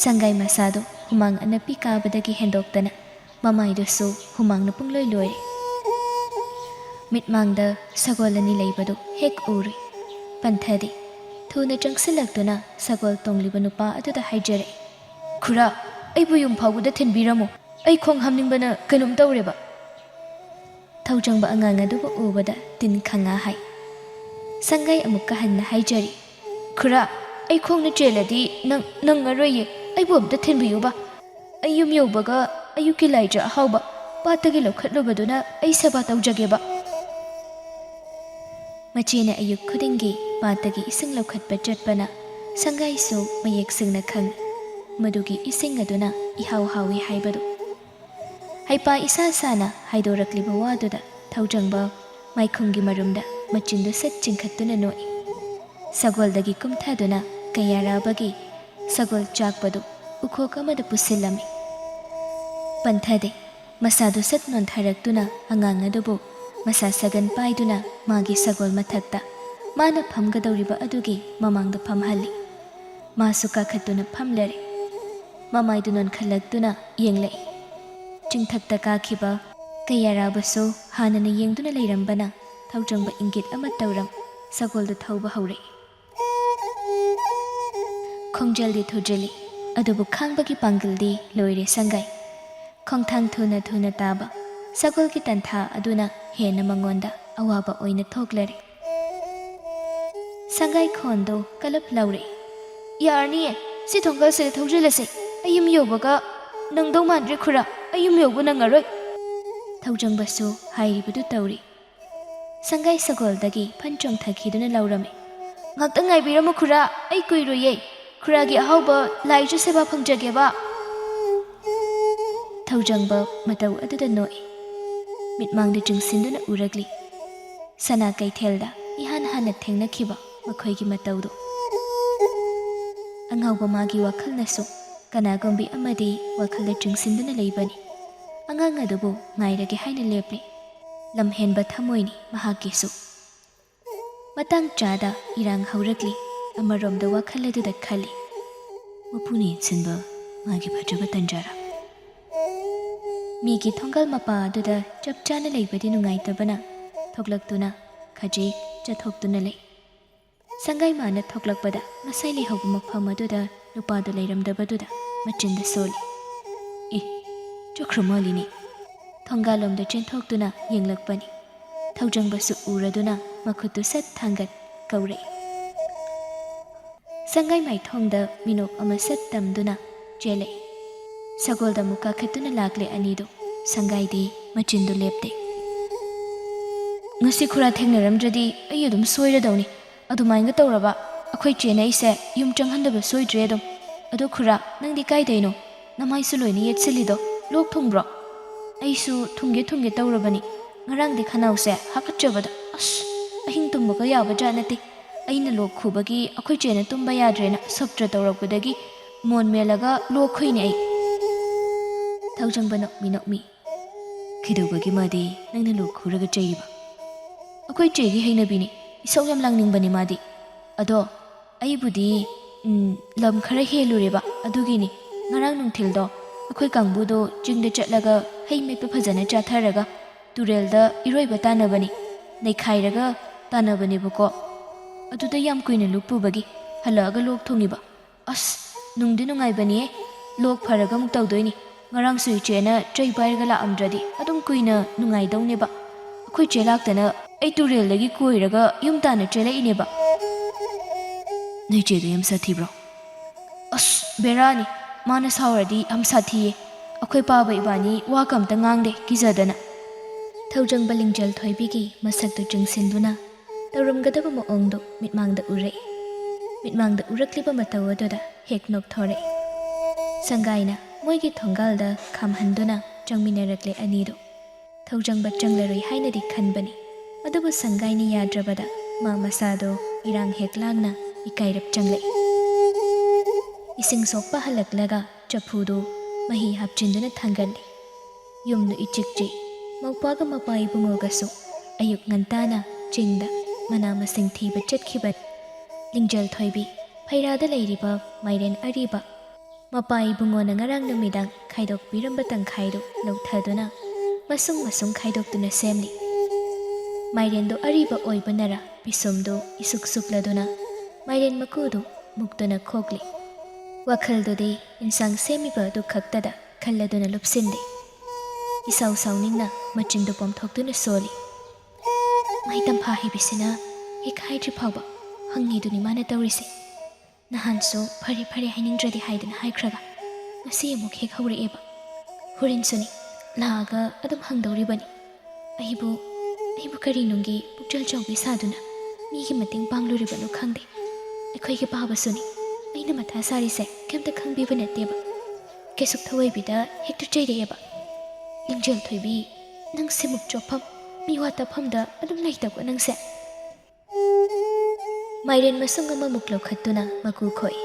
ꯁꯪꯒꯥꯏ ꯃꯁꯥꯗꯣ ꯍꯨꯃꯥꯡ ꯑꯅꯞꯄꯤ ꯀꯥꯕꯗꯒꯤ ꯍꯦꯟꯗꯣꯛꯇꯅ ꯃꯃꯥꯏꯗꯨꯁꯨ ꯍꯨꯃꯥꯡꯅ ꯄꯨꯡꯂꯣꯏ ꯂꯣꯏꯔꯦ꯫ ꯃꯤꯠꯃꯥꯡꯗ ꯁꯒꯣꯜ ꯑꯅꯤ ꯂꯩꯕꯗꯨ ꯍꯦꯛ ꯎꯔꯨꯏ꯫ ꯄꯟꯊꯗꯦ꯫ ꯊꯨꯅ ꯆꯪꯁꯤꯜꯂꯛꯇꯨꯅ ꯁꯒꯣꯜ ꯇꯣꯡꯂꯤꯕ ꯅꯨꯄꯥ ꯑꯗꯨꯗ ꯍꯥꯏꯖꯔꯛꯏ, "ꯈꯨꯔꯥ, ꯑꯩꯕꯨ ꯌꯨꯝ ꯐꯥꯎꯕꯗ ꯊꯤꯟꯕꯤꯔꯝꯃꯨ, ꯑꯩ ꯈꯣꯡ ꯍꯥꯝꯅꯤꯡꯕꯅ ꯀꯩꯅꯣꯝ ꯇꯧꯔꯦꯕ"꯫ ꯊꯧꯖꯪꯕ ꯑꯉꯥꯡ ꯑꯗꯨꯕꯨ ꯎꯕꯗ ꯇꯤꯟ ꯈꯪꯉꯥ ꯍꯥꯏ꯫ ꯁꯪꯒꯥꯏ ꯑꯃꯨꯛꯀ ꯍꯟꯅ ꯍꯥꯏꯖꯔꯤ, "ꯈꯨꯔꯥ, ꯑꯩ ꯈꯣꯡꯅ ꯆꯦꯜꯂꯗꯤ ꯅꯪꯉꯔꯣꯏꯌꯦ, ꯑꯩꯕꯨ ꯑꯝꯇ ꯊꯤꯟꯕꯤꯌꯨꯕ꯫ ꯑꯩ ꯌꯨꯝ ꯌꯧꯕꯒ ꯑꯌꯨꯛꯀꯤ ꯂꯥꯏꯖ ꯑꯍꯥꯎꯕ ꯄꯥꯠꯇꯒꯤ ꯂꯧꯈꯠꯂꯨꯕꯗꯨꯅ ꯑꯩ ꯁꯦꯕꯥ ꯇꯧꯖꯒꯦꯕ"꯫ ꯃꯆꯦꯅ ꯑꯌꯨꯛ ꯈꯨꯗꯤꯡꯒꯤ ꯄꯥꯠꯇꯒꯤ ꯏꯁꯤꯡ ꯂꯧꯈꯠꯄ ꯆꯠꯄꯅ ꯁꯪꯒꯥꯏꯁꯨ ꯃꯌꯦꯛ ꯁꯦꯡꯅ ꯈꯪꯏ ꯃꯗꯨꯒꯤ ꯏꯁꯤꯡ ꯑꯗꯨꯅ ꯏꯍꯥꯎ ꯍꯥꯎꯏ ꯍꯥꯏꯕꯗꯨ꯫ ꯍꯩꯄꯥ ꯏꯁꯥ ꯁꯥꯅ ꯍꯥꯏꯗꯣꯔꯛꯂꯤꯕ ꯋꯥꯗꯨꯗ ꯊꯧꯖꯪꯕ ꯃꯥꯏꯈꯨꯝꯒꯤ ꯃꯔꯨꯝꯗ ꯃꯆꯤꯟꯗꯨ ꯁꯠ ꯆꯤꯡꯈꯠꯇꯨꯅ ꯅꯣꯛꯏ꯫ ꯁꯒꯣꯜꯗꯒꯤ ꯀꯨꯝꯊꯗꯨꯅ ꯀꯩꯌꯥꯔꯥꯕꯒꯤ ꯁꯒꯣꯜ ꯆꯥꯛꯄꯗꯨ ꯎꯈꯣꯛ ꯑꯃꯗ ꯄꯨꯁꯤꯜꯂꯝꯃꯤ꯫ ꯄꯟꯊꯗꯦ꯫ ꯃꯁꯥꯗꯨ ꯁꯠ ꯅꯣꯟꯊꯔꯛꯇꯨꯅ ꯑꯉꯥꯡ ꯑꯗꯨꯕꯨ ꯃꯁꯥ ꯁꯥꯒꯟ ꯄꯥꯏꯗꯨꯅ ꯃꯥꯒꯤ ꯁꯒꯣꯜ ꯃꯊꯛꯇ ꯃꯥꯅ ꯐꯝꯒꯗꯧꯔꯤꯕ ꯑꯗꯨꯒꯤ ꯃꯃꯥꯡꯗ ꯐꯝꯍꯜꯂꯤ꯫ ꯃꯥꯁꯨ ꯀꯥꯈꯠꯇꯨꯅ ꯐꯝꯂꯔꯦ꯫ ꯃꯃꯥꯏꯗꯨ ꯅꯣꯟꯈꯠꯂꯛꯇꯨꯅ ꯌꯦꯡꯂꯛꯏ꯫ ꯆꯤꯡꯊꯛꯇ ꯀꯥꯈꯤꯕ ꯀꯩꯌꯥꯔꯥꯕꯁꯨ ꯍꯥꯟꯅꯅ ꯌꯦꯡꯗꯨꯅ ꯂꯩꯔꯝꯕꯅ ꯊꯧꯖꯪꯕ ꯏꯪꯒꯤꯠ ꯑꯃ ꯇꯧꯔꯝ ꯁꯒꯣꯜꯗꯨ ꯊꯧꯕ ꯍꯧꯔꯛꯏ꯫ ꯈꯣꯡꯖꯦꯜꯗꯤ ꯊꯨꯖꯤꯜꯂꯤ, ꯑꯗꯨꯕꯨ ꯈꯥꯡꯕꯒꯤ ꯄꯥꯡꯒꯜꯗꯤ ꯂꯣꯏꯔꯦ ꯁꯪꯒꯥꯏ꯫ ꯈꯣꯡꯊꯥꯡ ꯊꯨꯅ ꯊꯨꯅ ꯇꯥꯕ ꯁꯒꯣꯜꯒꯤ ꯇꯟꯊꯥ ꯑꯗꯨꯅ ꯍꯦꯟꯅ ꯃꯉꯣꯟꯗ ꯑꯋꯥꯕ ꯑꯣꯏꯅ ꯊꯣꯛꯂꯔꯦ꯫ ꯁꯪꯒꯥꯏ ꯈꯣꯟꯗꯣ ꯀꯂꯞ ꯂꯧꯔꯛꯏ, "ꯌꯥꯔꯅꯤꯌꯦ, ꯁꯤ ꯊꯣꯡꯒꯜꯁꯤꯗ ꯊꯧꯖꯤꯜꯂꯁꯦ, ꯑꯩ ꯌꯨꯝ ꯌꯧꯕꯒ ꯅꯪꯗꯧ ꯃꯥꯟꯗ꯭ꯔꯦ ꯈꯨꯔꯥ, ꯑꯩ ꯌꯨꯝ ꯌꯧꯕ ꯅꯪꯉꯔꯣꯏ"꯫ ꯊꯧꯖꯪꯕꯁꯨ ꯍꯥꯏꯔꯤꯕꯗꯨ ꯇꯧꯔꯤ꯫ ꯁꯪꯒꯥꯏ ꯁꯒꯣꯜꯗꯒꯤ ꯐꯟ ꯆꯣꯡꯊꯈꯤꯗꯨꯅ ꯂꯧꯔꯝꯃꯤ, "ꯉꯥꯛꯇꯪ ꯉꯥꯏꯕꯤꯔꯝꯃꯨ ꯈꯨꯔꯥ, ꯑꯩ ꯀꯨꯏꯔꯣꯏꯌꯦ, ꯈꯨꯔꯥꯒꯤ ꯑꯍꯥꯎꯕ ꯂꯥꯏꯖ ꯁꯦꯕꯥ ꯐꯪꯖꯒꯦꯕ"꯫ ꯊꯧꯖꯪꯕ ꯃꯇꯧ ꯑꯗꯨꯗ ꯅꯣꯛꯏ꯫ ꯃꯤꯠꯃꯥꯡꯗ ꯆꯤꯡꯁꯤꯟꯗꯨꯅ ꯎꯔꯛꯂꯤ ꯁꯅꯥ ꯀꯩꯊꯦꯜꯗ ꯏꯍꯥꯟ ꯍꯥꯟꯅ ꯊꯦꯡꯅꯈꯤꯕ ꯃꯈꯣꯏꯒꯤ ꯃꯇꯧꯗꯨ꯫ ꯑꯉꯥꯎꯕ ꯃꯥꯒꯤ ꯋꯥꯈꯜꯅꯁꯨ ꯀꯅꯥꯒꯨꯝꯕꯤ ꯑꯃꯗꯤ ꯋꯥꯈꯜꯗ ꯆꯤꯡꯁꯤꯟꯗꯨꯅ ꯂꯩꯕꯅꯤ꯫ ꯑꯉꯥꯡ ꯑꯗꯨꯕꯨ ꯉꯥꯏꯔꯒꯦ ꯍꯥꯏꯅ ꯂꯦꯞꯂꯤ꯫ ꯂꯝꯍꯦꯟꯕ ꯊꯃꯣꯏꯅꯤ ꯃꯍꯥꯛꯀꯤꯁꯨ꯫ ꯃꯇꯥꯡ ꯆꯥꯗ ꯏꯔꯥꯡ ꯍꯧꯔꯛꯂꯤ꯫ ꯑꯃꯔꯣꯝꯗ ꯋꯥꯈꯜ ꯑꯗꯨꯗ ꯈꯜꯂꯤ, ꯃꯄꯨꯅ ꯌꯦꯡꯁꯤꯟꯕ ꯃꯥꯒꯤ ꯐꯖꯕ ꯇꯟꯖꯥꯔꯥ? ꯃꯤꯒꯤ ꯊꯣꯡꯒꯜ ꯃꯄꯥ ꯑꯗꯨꯗ ꯆꯞ ꯆꯥꯅ ꯂꯩꯕꯗꯤ ꯅꯨꯡꯉꯥꯏꯇꯕꯅ ꯊꯣꯛꯂꯛꯇꯨꯅ ꯈꯖꯤꯛ ꯆꯠꯊꯣꯛꯇꯨꯅ ꯂꯩ꯫ ꯁꯪꯒꯥꯏ ꯃꯥꯅ ꯊꯣꯛꯂꯛꯄꯗ ꯉꯁꯥꯏ ꯂꯩꯍꯧꯕ ꯃꯐꯝ ꯑꯗꯨꯗ ꯅꯨꯄꯥꯗꯨ ꯂꯩꯔꯝꯗꯕꯗꯨꯗ ꯃꯆꯤꯟꯗ ꯁꯣꯜꯂꯤ, "ꯏ, ꯆꯠꯈ꯭ꯔ ꯃꯥꯜꯂꯤꯅꯤ"꯫ ꯊꯣꯡꯒꯥꯜꯂꯣꯝꯗ ꯆꯦꯟꯊꯣꯛꯇꯨꯅ ꯌꯦꯡꯂꯛꯄꯅꯤ꯫ ꯊꯧꯖꯪꯕꯁꯨ ꯎꯔꯗꯨꯅ ꯃꯈꯨꯠꯇꯨ ꯁꯠ ꯊꯥꯡꯒꯠ ꯀꯧꯔꯛꯏ꯫ ꯁꯪꯒꯥꯏ ꯃꯥꯏꯊꯣꯡꯗ ꯃꯤꯅꯣꯛ ꯑꯃ ꯁꯠ ꯇꯝꯗꯨꯅ ꯆꯦꯜꯂꯛꯏ꯫ ꯁꯒꯣꯜꯗ ꯑꯃꯨꯛ ꯀꯥꯈꯠꯇꯨꯅ ꯂꯥꯛꯂꯦ ꯑꯅꯤꯗꯨ꯫ ꯁꯪꯒꯥꯏꯗꯤ ꯃꯆꯤꯟꯗꯨ ꯂꯦꯞꯇꯦ꯫ "ꯉꯁꯤ ꯈꯨꯔꯥ ꯊꯦꯡꯅꯔꯝꯗ꯭ꯔꯗꯤ ꯑꯩ ꯑꯗꯨꯝ ꯁꯣꯏꯔꯗꯧꯅꯤ, ꯑꯗꯨꯃꯥꯏꯅ ꯇꯧꯔꯕ ꯑꯩꯈꯣꯏ ꯆꯦꯅ ꯑꯩꯁꯦ ꯌꯨꯝ ꯆꯪꯍꯟꯗꯕ ꯁꯣꯏꯗ꯭ꯔꯦ ꯑꯗꯨꯝ"꯫ "ꯑꯗꯣ ꯈꯨꯔꯥ, ꯅꯪꯗꯤ ꯀꯥꯏꯗꯩꯅꯣ? ꯅꯃꯥꯏꯁꯨ ꯂꯣꯏꯅ ꯌꯦꯠꯁꯤꯜꯂꯤꯗꯣ, ꯂꯣꯛ ꯊꯨꯡꯕ꯭ꯔꯣ"꯫ "ꯑꯩꯁꯨ ꯊꯨꯡꯒꯦ ꯇꯧꯔꯕꯅꯤ, ꯉꯔꯥꯡꯗꯤ ꯈꯅꯥꯎꯁꯦ ꯍꯥꯀꯠꯆꯕꯗ ꯑꯍꯤꯡ ꯇꯨꯝꯕꯒ ꯌꯥꯕ ꯖꯥꯠ ꯅꯠꯇꯦ꯫ ꯑꯩꯅ ꯂꯣꯛ ꯈꯨꯕꯒꯤ ꯑꯩꯈꯣꯏ ꯆꯦꯅ ꯇꯨꯝꯕ ꯌꯥꯗ꯭ꯔꯦꯅ ꯁꯞꯇ꯭ꯔ ꯇꯧꯔꯛꯄꯗꯒꯤ ꯃꯣꯟ ꯃꯦꯜꯂꯒ ꯂꯣꯛ ꯈꯨꯏꯅꯦ ꯑꯩ"꯫ ꯊꯧꯖꯪꯕ ꯅꯣꯛꯃꯤ꯫ "ꯀꯩꯗꯧꯕꯒꯤ ꯃꯥꯗꯤ ꯅꯪꯅ ꯂꯣꯛ ꯈꯨꯔꯒ ꯆꯩꯔꯤꯕ"? "ꯑꯩꯈꯣꯏ ꯆꯦꯒꯤ ꯍꯩꯅꯕꯤꯅꯤ, ꯏꯁꯧ ꯌꯥꯝ ꯂꯥꯡꯅꯤꯡꯕꯅꯤ ꯃꯥꯗꯤ. ꯑꯗꯣ ꯑꯩꯕꯨꯗꯤ ꯂꯝ ꯈꯔ ꯍꯦꯜꯂꯨꯔꯦꯕ, ꯑꯗꯨꯒꯤꯅꯤ. ꯉꯔꯥꯡ ꯅꯨꯡꯊꯤꯜꯗꯣ ꯑꯩꯈꯣꯏ ꯀꯥꯡꯕꯨꯗꯣ ꯆꯤꯡꯗ ꯆꯠꯂꯒ ꯍꯩ ꯃꯦꯠꯄ ꯐꯖꯅ ꯆꯥꯊꯔꯒ ꯇꯨꯔꯦꯜꯗ ꯏꯔꯣꯏꯕ ꯇꯥꯟꯅꯕꯅꯤ. ꯅꯩꯈꯥꯏꯔꯒ ꯇꯥꯟꯅꯕꯅꯦꯕꯀꯣ. ꯑꯗꯨꯗ ꯌꯥꯝ ꯀꯨꯏꯅ ꯂꯨꯞ ꯄꯨꯕꯒꯤ ꯍꯜꯂꯛꯑꯒ ꯂꯣꯛ ꯊꯨꯡꯉꯤꯕ. ꯅꯨꯡꯗꯤ ꯅꯨꯡꯉꯥꯏꯕꯅꯤꯌꯦ. ꯂꯣꯛ ꯐꯔꯒ ꯑꯃꯨꯛ ꯇꯧꯗꯣꯏꯅꯤ. ꯉꯔꯥꯡꯁꯨ ꯏꯆꯦꯅ ꯆꯩ ꯄꯥꯏꯔꯒ ꯂꯥꯛꯑꯝꯗ꯭ꯔꯗꯤ ꯑꯗꯨꯝ ꯀꯨꯏꯅ ꯅꯨꯡꯉꯥꯏꯗꯧꯅꯦꯕ. ꯑꯩꯈꯣꯏ ꯆꯦ ꯂꯥꯛꯇꯅ ꯑꯩ ꯇꯨꯔꯦꯜꯗꯒꯤ ꯀꯣꯏꯔꯒ ꯌꯨꯝ ꯇꯥꯟꯅ ꯆꯦꯜꯂꯛꯏꯅꯦꯕ"꯫ "ꯅꯣꯏ ꯆꯦꯗꯣ ꯌꯥꯝ ꯁꯥꯊꯤꯕ꯭ꯔꯣ"? "ꯕꯦꯔꯥꯅꯤ. ꯃꯥꯅ ꯁꯥꯎꯔꯗꯤ ꯌꯥꯝ ꯁꯥꯊꯤꯌꯦ. ꯑꯩꯈꯣꯏ ꯄꯥꯕ ꯏꯕꯥꯅꯤ ꯋꯥ ꯀꯝꯇ ꯉꯥꯡꯗꯦ ꯀꯤꯖꯗꯅ"꯫ ꯊꯧꯖꯪꯕ ꯂꯤꯡꯖꯦꯜ ꯊꯣꯏꯕꯤꯒꯤ ꯃꯁꯛꯇꯨ ꯆꯤꯡꯁꯤꯟꯗꯨꯅ ꯇꯧꯔꯝꯒꯗꯕ ꯃꯑꯣꯡꯗꯨ ꯃꯤꯠꯃꯥꯡꯗ ꯎꯔꯛꯏ꯫ ꯃꯤꯠꯃꯥꯡꯗ ꯎꯔꯛꯂꯤꯕ ꯃꯇꯧ ꯑꯗꯨꯗ ꯍꯦꯛ ꯅꯣꯛꯊꯣꯔꯛꯏ꯫ ꯁꯪꯒꯥꯏꯅ ꯃꯣꯏꯒꯤ ꯊꯣꯡꯒꯥꯜꯗ ꯈꯥꯝꯍꯟꯗꯨꯅ ꯆꯪꯃꯤꯟꯅꯔꯛꯂꯦ ꯑꯅꯤꯗꯨ꯫ ꯊꯧꯖꯪꯕ ꯆꯪꯂꯔꯣꯏ ꯍꯥꯏꯅꯗꯤ ꯈꯟꯕꯅꯤ, ꯑꯗꯨꯕꯨ ꯁꯪꯒꯥꯏꯅ ꯌꯥꯗ꯭ꯔꯕꯗ ꯃꯥ ꯃꯁꯥꯗꯣ ꯏꯔꯥꯡ ꯍꯦꯛ ꯂꯥꯡꯅ ꯏꯀꯥꯏꯔꯞ ꯆꯪꯂꯛꯏ꯫ ising sokpa halaklaga chaphudu mahi hapchinduna thangali. Yumnu ichikchi maupaga mapai bungogasu ayuk ngantana chingda mana masing thiba chatkhibani. Lingjal thoibi phairada leiriba mairen ariba mapai bungona ngarang namidang khaidok biramba tangkhaidu lauthaduna masung khaidokduna semli. Mairendo ariba oibanara pisumdu isuk sukladuna mairen makudu mukduna khokli. Wakaldudi insang semiba du khaktada khalladuna lupsindi. Isaw sawningna machindu pomthokduna soli. Maitam phahibisina hikhaidri phawba hangiduni mana tawrisi. Nahanso phari hainingdradi haidana haikraga ngasi amuk hek hawreeba. Hurinsuni laaga adum hangdawribani. Aibu karinungi pukjal chawbi saduna migi mating pangluribanu khangde. Aikhoigi babasuni aina matha sarise kemta khangbiba natteba. Kesuk thawaibida hekta chaireeba. Lingjal thoibi nang simuk chopam miwata phamda adum laitako nangse. Mairen masung ama muklo khattuna maku khoi.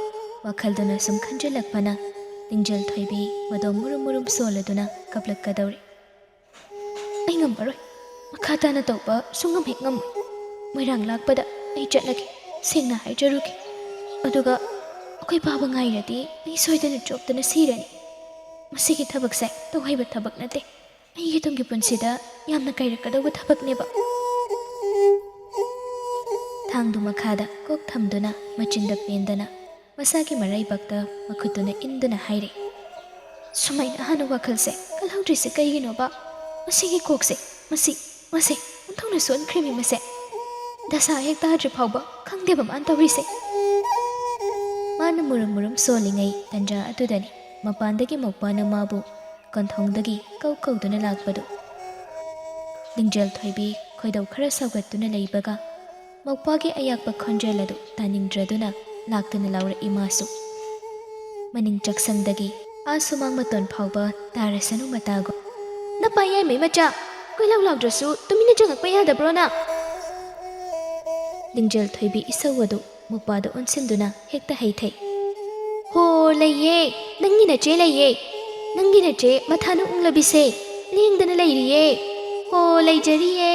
Wakhalduna sum khanjalakpana Lingjal thoibi madom murum soladuna kaplakadawri. Ai ngambaroi. Makhatana tawba sungam hek ngamoi. Moirang lakpada ai chatlagi sengna haijaruki. Aduga akhoi baba ngairadi ai soidana choptana sirani. Masigi thabakse tawhaiba thabak nate. Aigi tumgi punsida yamna kairakadawa thabakneba. Thangdu makhada kok thamduna machinda pendana masagi maraibakta makhutuna induna haire. Sumaina hanu wakhalse kalhaudrise kaiginoba masigi kokse masi unthongna son krimi mase dasa hek tahadri phawba khangdeba man tawrise. Mana murum solingai tanja atudani mapandagi mokpana mabu konthongdagi kauduna lakpadu. Lingjal thoibi khoidau khara saugattuna leibaga mokpagi ayakpa khonjeladu taningdraduna laktuna laura imasu. Maning chaksangdagi asumang maton phawba tarasanu matago. Napayay may macha koilaw lagdrasu tumina jangakpa yadabro na. Lingjal thoibi isawadu mukpadu onsinduna hekta heithei. Ho laiye nangi nache laiye nangi nache mathanu unglabise lengdana leiriye ho leijariye.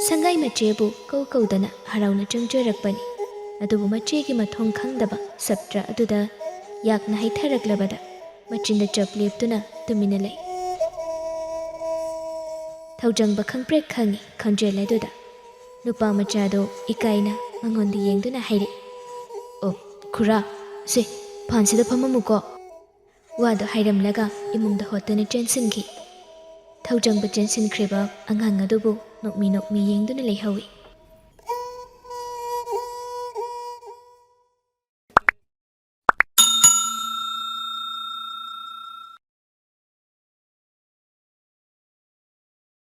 Sangai machebu kaudana harauna changjarakpani. Adubu machegi mathong khangdaba saptra aduda yakna haitharaklabada machinda chapleptuna tumina lei. Thaujangba khangprek khangi khonjeladuda nupa machado ikaina mangondi yengduna haire. Oh khura se phansida phamamuko. Wado hairamlaga imungda hotana chensingi. Thaujangba chensinkreba angang adubu nokmi yengduna leihawi.